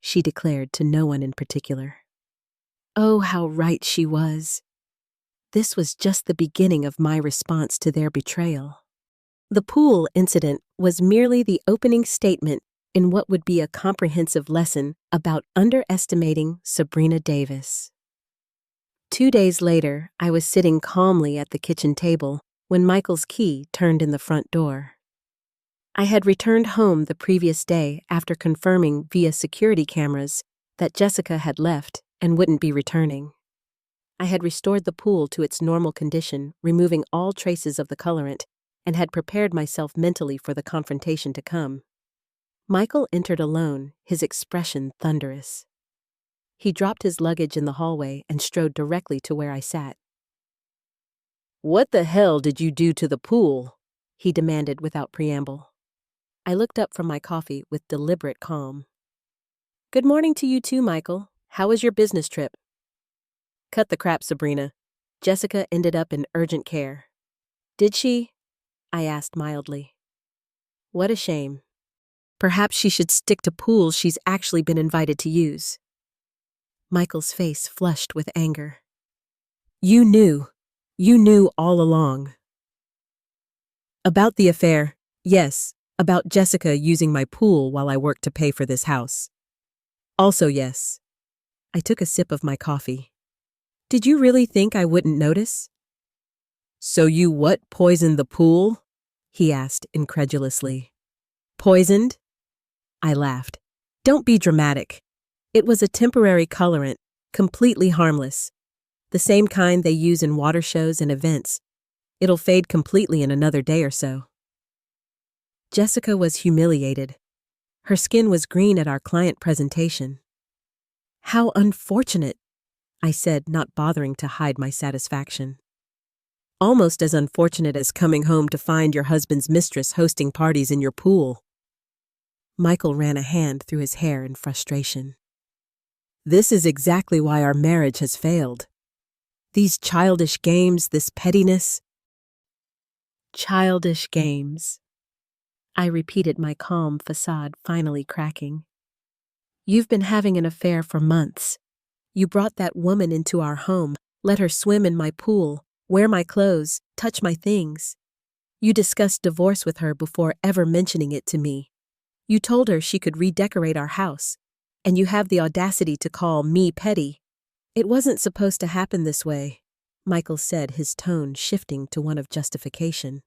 she declared to no one in particular. Oh, how right she was. This was just the beginning of my response to their betrayal. The pool incident was merely the opening statement in what would be a comprehensive lesson about underestimating Sabrina Davis. 2 days later, I was sitting calmly at the kitchen table when Michael's key turned in the front door. I had returned home the previous day after confirming via security cameras that Jessica had left and wouldn't be returning. I had restored the pool to its normal condition, removing all traces of the colorant, and had prepared myself mentally for the confrontation to come. Michael entered alone, his expression thunderous. He dropped his luggage in the hallway and strode directly to where I sat. "What the hell did you do to the pool?" he demanded without preamble. I looked up from my coffee with deliberate calm. "Good morning to you too, Michael. How was your business trip?" "Cut the crap, Sabrina. Jessica ended up in urgent care." "Did she?" I asked mildly. "What a shame. Perhaps she should stick to pools she's actually been invited to use." Michael's face flushed with anger. You knew all along." "About the affair, yes. About Jessica using my pool while I worked to pay for this house. Also yes." I took a sip of my coffee. "Did you really think I wouldn't notice?" "So you poisoned the pool?" he asked incredulously. "Poisoned?" I laughed. "Don't be dramatic. It was a temporary colorant, completely harmless. The same kind they use in water shows and events. It'll fade completely in another day or so." Jessica was humiliated. Her skin was green at our client presentation. "How unfortunate," I said, not bothering to hide my satisfaction. "Almost as unfortunate as coming home to find your husband's mistress hosting parties in your pool." Michael ran a hand through his hair in frustration. "This is exactly why our marriage has failed. These childish games, this pettiness." "Childish games." I repeated, my calm facade finally cracking. "You've been having an affair for months. You brought that woman into our home, let her swim in my pool, wear my clothes, touch my things. You discussed divorce with her before ever mentioning it to me. You told her she could redecorate our house, and you have the audacity to call me petty. It wasn't supposed to happen this way," Michael said, his tone shifting to one of justification.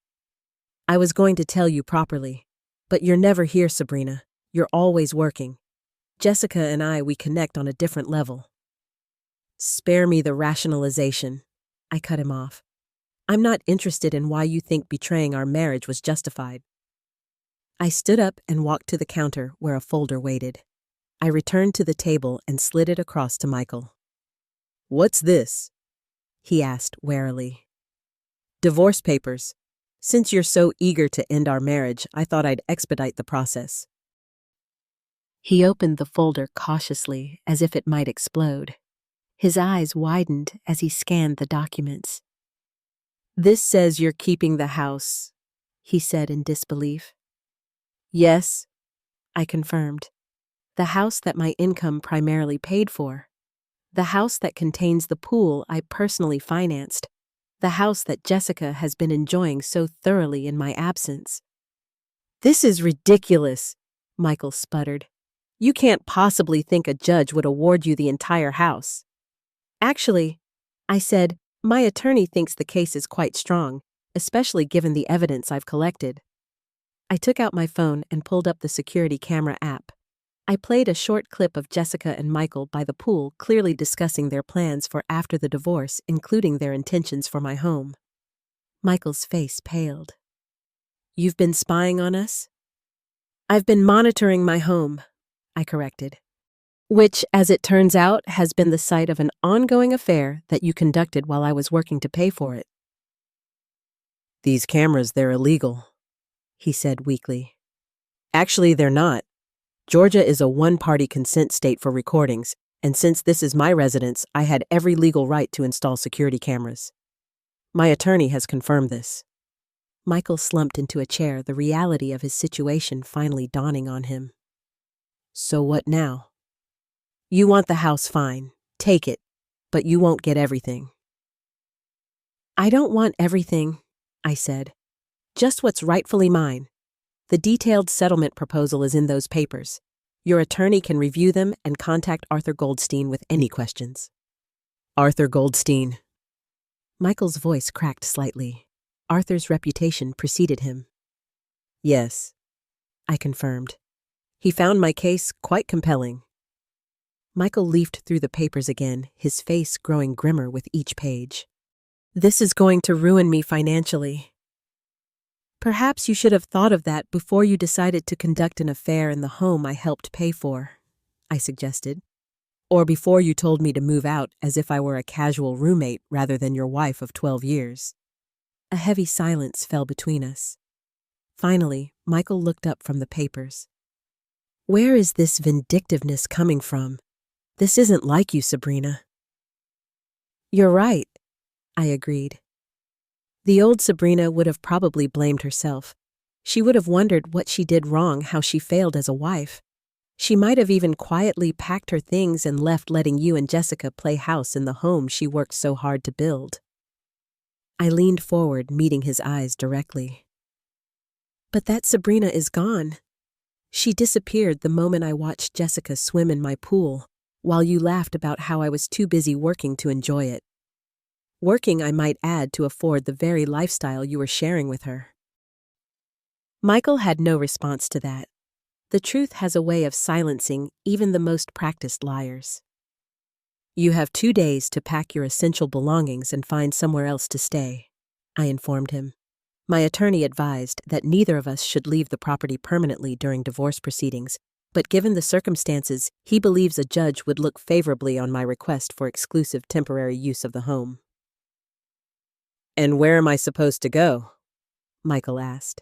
"I was going to tell you properly, but you're never here, Sabrina. You're always working. Jessica and we connect on a different level." "Spare me the rationalization," I cut him off. "I'm not interested in why you think betraying our marriage was justified." I stood up and walked to the counter where a folder waited. I returned to the table and slid it across to Michael. "What's this?" he asked warily. "Divorce papers. Since you're so eager to end our marriage, I thought I'd expedite the process." He opened the folder cautiously, as if it might explode. His eyes widened as he scanned the documents. "This says you're keeping the house," he said in disbelief. "Yes," I confirmed. "The house that my income primarily paid for. The house that contains the pool I personally financed. The house that Jessica has been enjoying so thoroughly in my absence." "This is ridiculous," Michael sputtered. "You can't possibly think a judge would award you the entire house." "Actually," I said, "my attorney thinks the case is quite strong, especially given the evidence I've collected." I took out my phone and pulled up the security camera app. I played a short clip of Jessica and Michael by the pool, clearly discussing their plans for after the divorce, including their intentions for my home. Michael's face paled. "You've been spying on us?" "I've been monitoring my home," I corrected. "Which, as it turns out, has been the site of an ongoing affair that you conducted while I was working to pay for it." "These cameras, they're illegal," he said weakly. "Actually, they're not. Georgia is a one-party consent state for recordings, and since this is my residence, I had every legal right to install security cameras. My attorney has confirmed this." Michael slumped into a chair, the reality of his situation finally dawning on him. "So what now?" "You want the house, fine. Take it. But you won't get everything." "I don't want everything," I said. "Just what's rightfully mine. The detailed settlement proposal is in those papers. Your attorney can review them and contact Arthur Goldstein with any questions." "Arthur Goldstein." Michael's voice cracked slightly. Arthur's reputation preceded him. "Yes," I confirmed. "He found my case quite compelling." Michael leafed through the papers again, his face growing grimmer with each page. "This is going to ruin me financially." "Perhaps you should have thought of that before you decided to conduct an affair in the home I helped pay for," I suggested. "Or before you told me to move out as if I were a casual roommate rather than your wife of 12 years. A heavy silence fell between us. Finally, Michael looked up from the papers. "Where is this vindictiveness coming from? This isn't like you, Sabrina." "You're right," I agreed. The old Sabrina would have probably blamed herself. She would have wondered what she did wrong, how she failed as a wife. She might have even quietly packed her things and left, letting you and Jessica play house in the home she worked so hard to build. I leaned forward, meeting his eyes directly. "But that Sabrina is gone. She disappeared the moment I watched Jessica swim in my pool, while you laughed about how I was too busy working to enjoy it. Working, I might add, to afford the very lifestyle you were sharing with her." Michael had no response to that. The truth has a way of silencing even the most practiced liars. "You have 2 days to pack your essential belongings and find somewhere else to stay," I informed him. My attorney advised that neither of us should leave the property permanently during divorce proceedings, but given the circumstances, he believes a judge would look favorably on my request for exclusive temporary use of the home. "And where am I supposed to go?" Michael asked.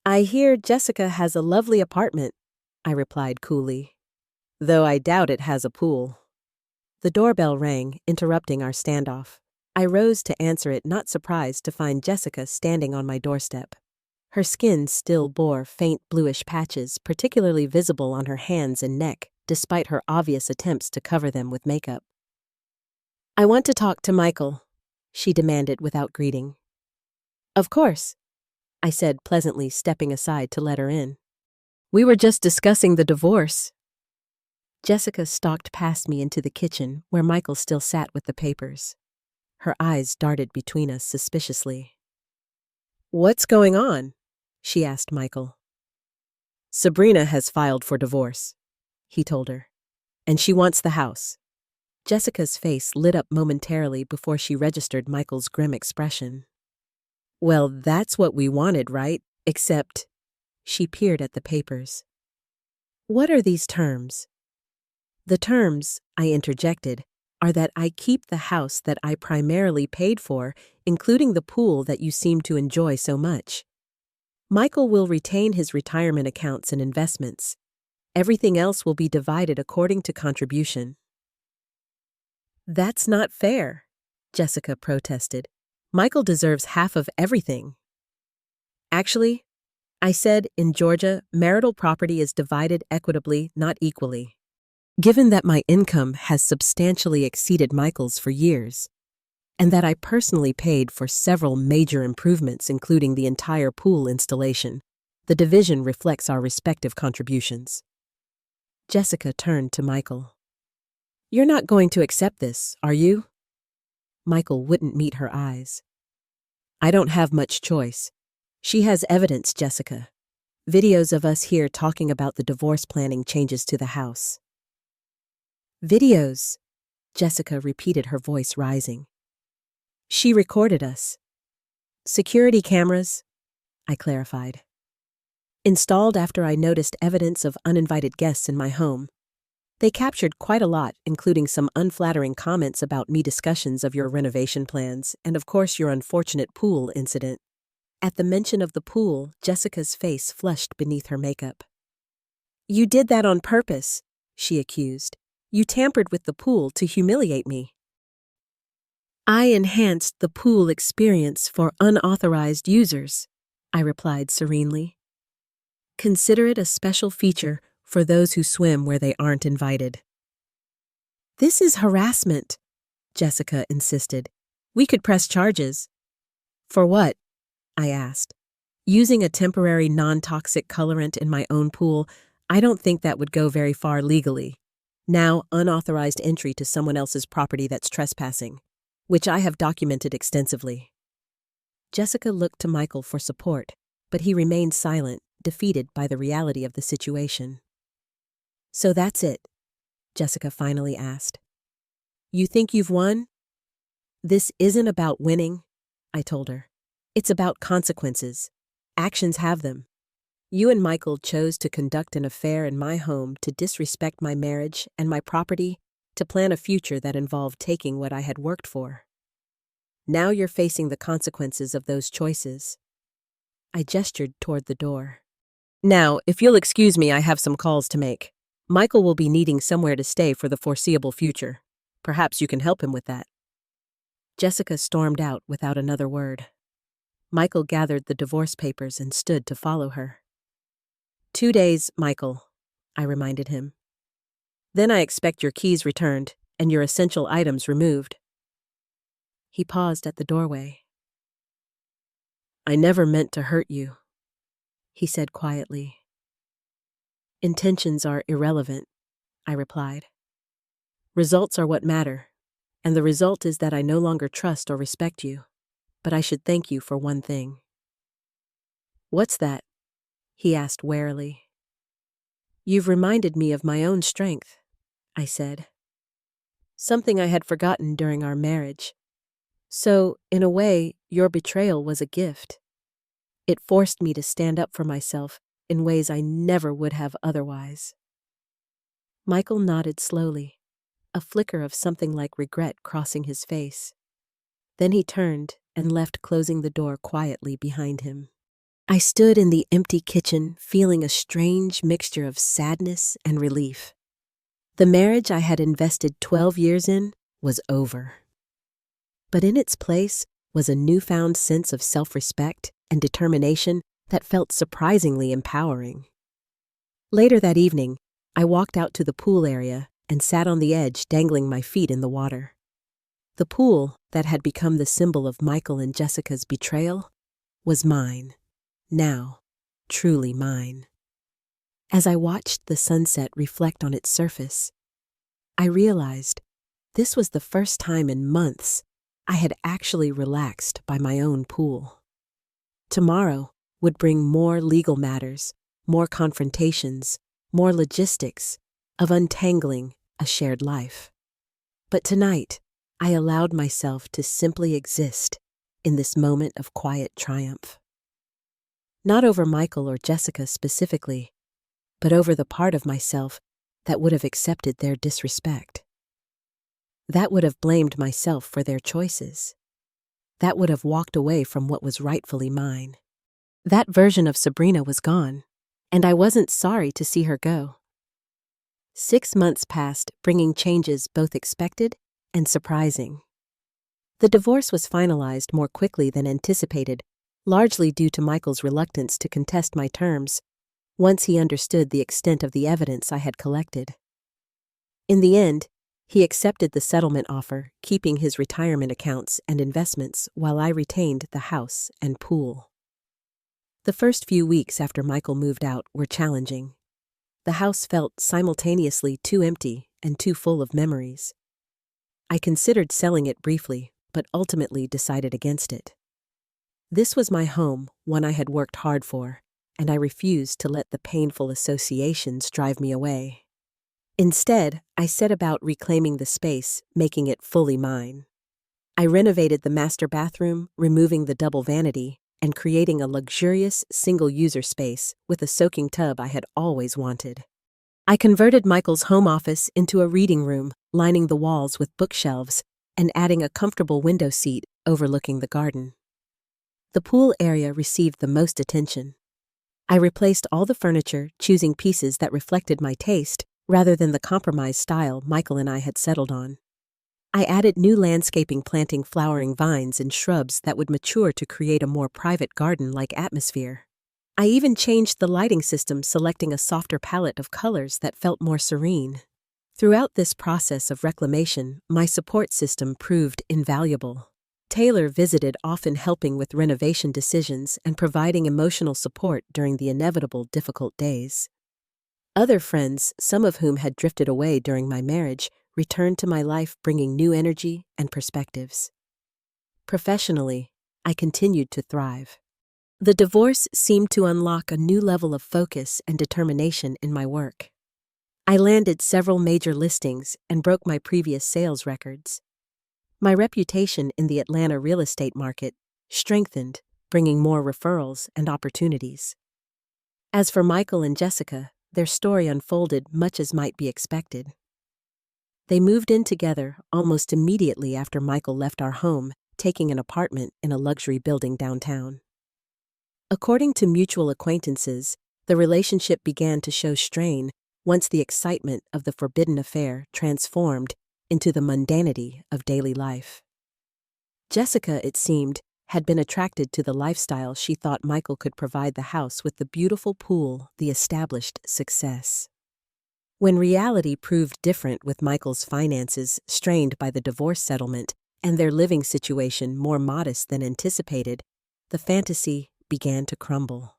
"I hear Jessica has a lovely apartment," I replied coolly, "though I doubt it has a pool." The doorbell rang, interrupting our standoff. I rose to answer it, not surprised to find Jessica standing on my doorstep. Her skin still bore faint bluish patches, particularly visible on her hands and neck, despite her obvious attempts to cover them with makeup. "I want to talk to Michael," she demanded without greeting. "Of course," I said pleasantly, stepping aside to let her in. "We were just discussing the divorce." Jessica stalked past me into the kitchen, where Michael still sat with the papers. Her eyes darted between us suspiciously. "What's going on?" she asked Michael. "Sabrina has filed for divorce," he told her, "and she wants the house." Jessica's face lit up momentarily before she registered Michael's grim expression. "Well, that's what we wanted, right? Except..." She peered at the papers. What are these terms? The terms, I interjected, are that I keep the house that I primarily paid for, including the pool that you seem to enjoy so much. Michael will retain his retirement accounts and investments. Everything else will be divided according to contribution. That's not fair, Jessica protested. Michael deserves half of everything. Actually, I said, in Georgia, marital property is divided equitably, not equally. Given that my income has substantially exceeded Michael's for years, and that I personally paid for several major improvements, including the entire pool installation, the division reflects our respective contributions. Jessica turned to Michael. You're not going to accept this, are you? Michael wouldn't meet her eyes. I don't have much choice. She has evidence, Jessica. Videos of us here talking about the divorce planning changes to the house. Videos, Jessica repeated, her voice rising. She recorded us. Security cameras, I clarified. Installed after I noticed evidence of uninvited guests in my home. They captured quite a lot, including some unflattering comments about me, discussions of your renovation plans, and of course your unfortunate pool incident. At the mention of the pool, Jessica's face flushed beneath her makeup. You did that on purpose, she accused. You tampered with the pool to humiliate me. I enhanced the pool experience for unauthorized users, I replied serenely. Consider it a special feature for those who swim where they aren't invited. This is harassment, Jessica insisted. We could press charges. For what? I asked. Using a temporary non-toxic colorant in my own pool, I don't think that would go very far legally. Now, unauthorized entry to someone else's property, that's trespassing, which I have documented extensively. Jessica looked to Michael for support, but he remained silent, defeated by the reality of the situation. So that's it, Jessica finally asked. You think you've won? This isn't about winning, I told her. It's about consequences. Actions have them. You and Michael chose to conduct an affair in my home, to disrespect my marriage and my property, to plan a future that involved taking what I had worked for. Now you're facing the consequences of those choices. I gestured toward the door. Now, if you'll excuse me, I have some calls to make. Michael will be needing somewhere to stay for the foreseeable future. Perhaps you can help him with that. Jessica stormed out without another word. Michael gathered the divorce papers and stood to follow her. 2 days, Michael, I reminded him. Then I expect your keys returned and your essential items removed. He paused at the doorway. I never meant to hurt you, he said quietly. Intentions are irrelevant, I replied. Results are what matter, and the result is that I no longer trust or respect you. But I should thank you for one thing. What's that? He asked warily. You've reminded me of my own strength, I said. Something I had forgotten during our marriage. So, in a way, your betrayal was a gift. It forced me to stand up for myself in ways I never would have otherwise. Michael nodded slowly, a flicker of something like regret crossing his face. Then he turned and left, closing the door quietly behind him. I stood in the empty kitchen, feeling a strange mixture of sadness and relief. The marriage I had invested 12 years in was over. But in its place was a newfound sense of self-respect and determination that felt surprisingly empowering. Later that evening, I walked out to the pool area and sat on the edge, dangling my feet in the water. The pool, that had become the symbol of Michael and Jessica's betrayal, was mine, now, truly mine. As I watched the sunset reflect on its surface, I realized this was the first time in months I had actually relaxed by my own pool. Tomorrow would bring more legal matters, more confrontations, more logistics of untangling a shared life. But tonight, I allowed myself to simply exist in this moment of quiet triumph. Not over Michael or Jessica specifically, but over the part of myself that would have accepted their disrespect. That would have blamed myself for their choices. That would have walked away from what was rightfully mine. That version of Sabrina was gone, and I wasn't sorry to see her go. 6 months passed, bringing changes both expected and surprising. The divorce was finalized more quickly than anticipated, largely due to Michael's reluctance to contest my terms, once he understood the extent of the evidence I had collected. In the end, he accepted the settlement offer, keeping his retirement accounts and investments while I retained the house and pool. The first few weeks after Michael moved out were challenging. The house felt simultaneously too empty and too full of memories. I considered selling it briefly, but ultimately decided against it. This was my home, one I had worked hard for, and I refused to let the painful associations drive me away. Instead, I set about reclaiming the space, making it fully mine. I renovated the master bathroom, removing the double vanity, and creating a luxurious single-user space with a soaking tub I had always wanted. I converted Michael's home office into a reading room, lining the walls with bookshelves and adding a comfortable window seat overlooking the garden. The pool area received the most attention. I replaced all the furniture, choosing pieces that reflected my taste rather than the compromised style Michael and I had settled on. I added new landscaping, planting flowering vines and shrubs that would mature to create a more private garden-like atmosphere. I even changed the lighting system, selecting a softer palette of colors that felt more serene. Throughout this process of reclamation, my support system proved invaluable. Taylor visited, often helping with renovation decisions and providing emotional support during the inevitable difficult days. Other friends, some of whom had drifted away during my marriage, returned to my life, bringing new energy and perspectives. Professionally, I continued to thrive. The divorce seemed to unlock a new level of focus and determination in my work. I landed several major listings and broke my previous sales records. My reputation in the Atlanta real estate market strengthened, bringing more referrals and opportunities. As for Michael and Jessica, their story unfolded much as might be expected. They moved in together almost immediately after Michael left our home, taking an apartment in a luxury building downtown. According to mutual acquaintances, the relationship began to show strain once the excitement of the forbidden affair transformed into the mundanity of daily life. Jessica, it seemed, had been attracted to the lifestyle she thought Michael could provide the house with the beautiful pool, the established success. When reality proved different, with Michael's finances strained by the divorce settlement and their living situation more modest than anticipated, the fantasy began to crumble.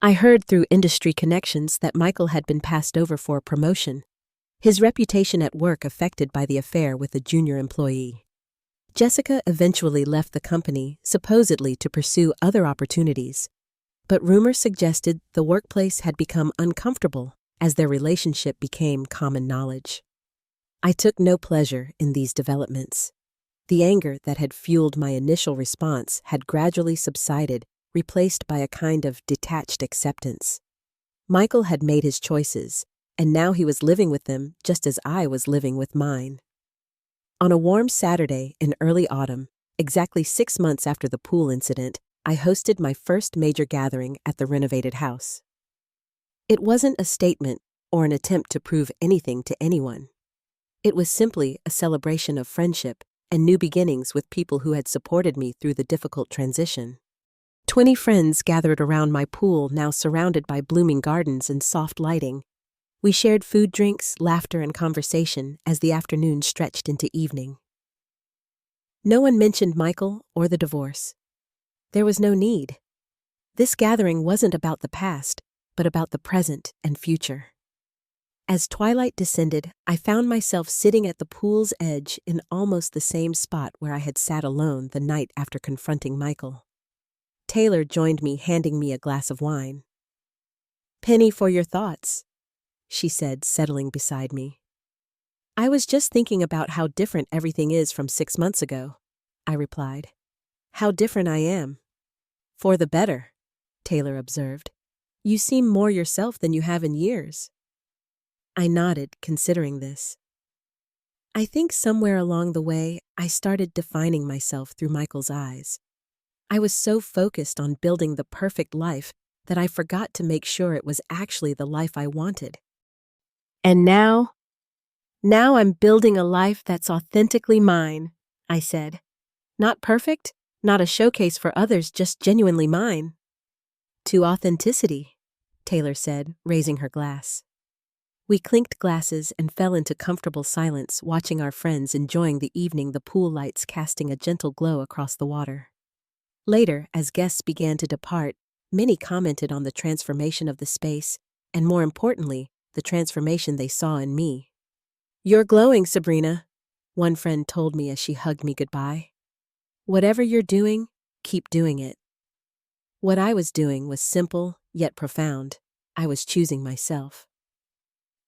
I heard through industry connections that Michael had been passed over for a promotion, his reputation at work affected by the affair with a junior employee. Jessica eventually left the company, supposedly to pursue other opportunities, but rumors suggested the workplace had become uncomfortable as their relationship became common knowledge. I took no pleasure in these developments. The anger that had fueled my initial response had gradually subsided, replaced by a kind of detached acceptance. Michael had made his choices, and now he was living with them just as I was living with mine. On a warm Saturday in early autumn, exactly 6 months after the pool incident, I hosted my first major gathering at the renovated house. It wasn't a statement or an attempt to prove anything to anyone. It was simply a celebration of friendship and new beginnings with people who had supported me through the difficult transition. 20 friends gathered around my pool, now surrounded by blooming gardens and soft lighting. We shared food, drinks, laughter, and conversation as the afternoon stretched into evening. No one mentioned Michael or the divorce. There was no need. This gathering wasn't about the past, but about the present and future. As twilight descended, I found myself sitting at the pool's edge in almost the same spot where I had sat alone the night after confronting Michael. Taylor joined me, handing me a glass of wine. "Penny for your thoughts," she said, settling beside me. "I was just thinking about how different everything is from 6 months ago," I replied. "How different I am." "For the better," Taylor observed. You seem more yourself than you have in years." I nodded, considering this. I think somewhere along the way, I started defining myself through Michael's eyes. I was so focused on building the perfect life that I forgot to make sure it was actually the life I wanted. And now I'm building a life that's authentically mine, I said. Not perfect, not a showcase for others, just genuinely mine. To authenticity, Taylor said, raising her glass. We clinked glasses and fell into comfortable silence, watching our friends enjoying the evening, the pool lights casting a gentle glow across the water. Later, as guests began to depart, many commented on the transformation of the space, and more importantly, the transformation they saw in me. "You're glowing, Sabrina," one friend told me as she hugged me goodbye. "Whatever you're doing, keep doing it." What I was doing was simple, yet profound. I was choosing myself.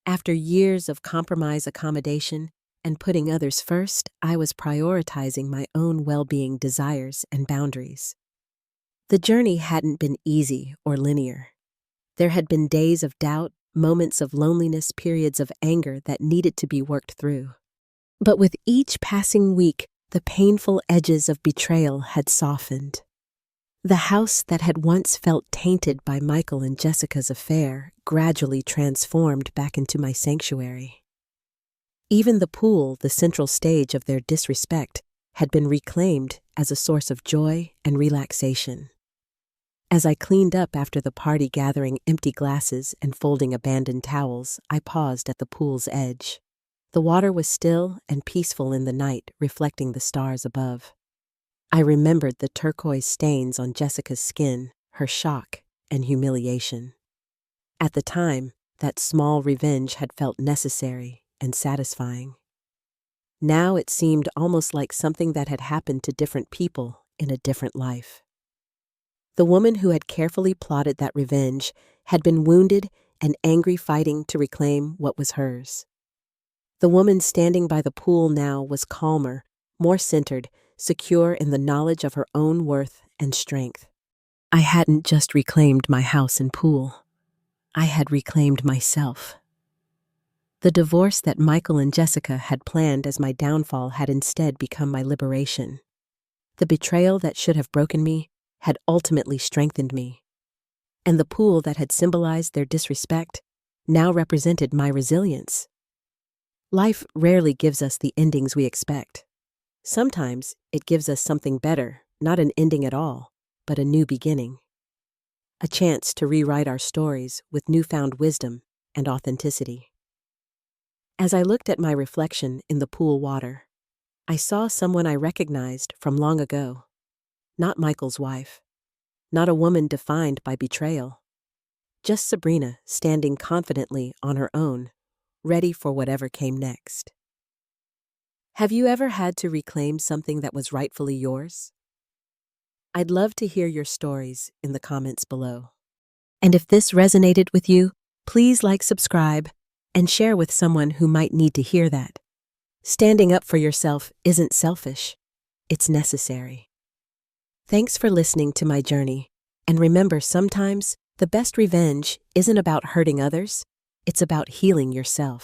After years of compromise, accommodation, and putting others first, I was prioritizing my own well-being, desires, and boundaries. The journey hadn't been easy or linear. There had been days of doubt, moments of loneliness, periods of anger that needed to be worked through. But with each passing week, the painful edges of betrayal had softened. The house that had once felt tainted by Michael and Jessica's affair gradually transformed back into my sanctuary. Even the pool, the central stage of their disrespect, had been reclaimed as a source of joy and relaxation. As I cleaned up after the party, gathering empty glasses and folding abandoned towels, I paused at the pool's edge. The water was still and peaceful in the night, reflecting the stars above. I remembered the turquoise stains on Jessica's skin, her shock and humiliation. At the time, that small revenge had felt necessary and satisfying. Now it seemed almost like something that had happened to different people in a different life. The woman who had carefully plotted that revenge had been wounded and angry, fighting to reclaim what was hers. The woman standing by the pool now was calmer, more centered, secure in the knowledge of her own worth and strength. I hadn't just reclaimed my house and pool. I had reclaimed myself. The divorce that Michael and Jessica had planned as my downfall had instead become my liberation. The betrayal that should have broken me had ultimately strengthened me. And the pool that had symbolized their disrespect now represented my resilience. Life rarely gives us the endings we expect. Sometimes it gives us something better, not an ending at all, but a new beginning. A chance to rewrite our stories with newfound wisdom and authenticity. As I looked at my reflection in the pool water, I saw someone I recognized from long ago. Not Michael's wife, not a woman defined by betrayal. Just Sabrina, standing confidently on her own, ready for whatever came next. Have you ever had to reclaim something that was rightfully yours? I'd love to hear your stories in the comments below. And if this resonated with you, please like, subscribe, and share with someone who might need to hear that. Standing up for yourself isn't selfish, it's necessary. Thanks for listening to my journey, and remember, sometimes the best revenge isn't about hurting others, it's about healing yourself.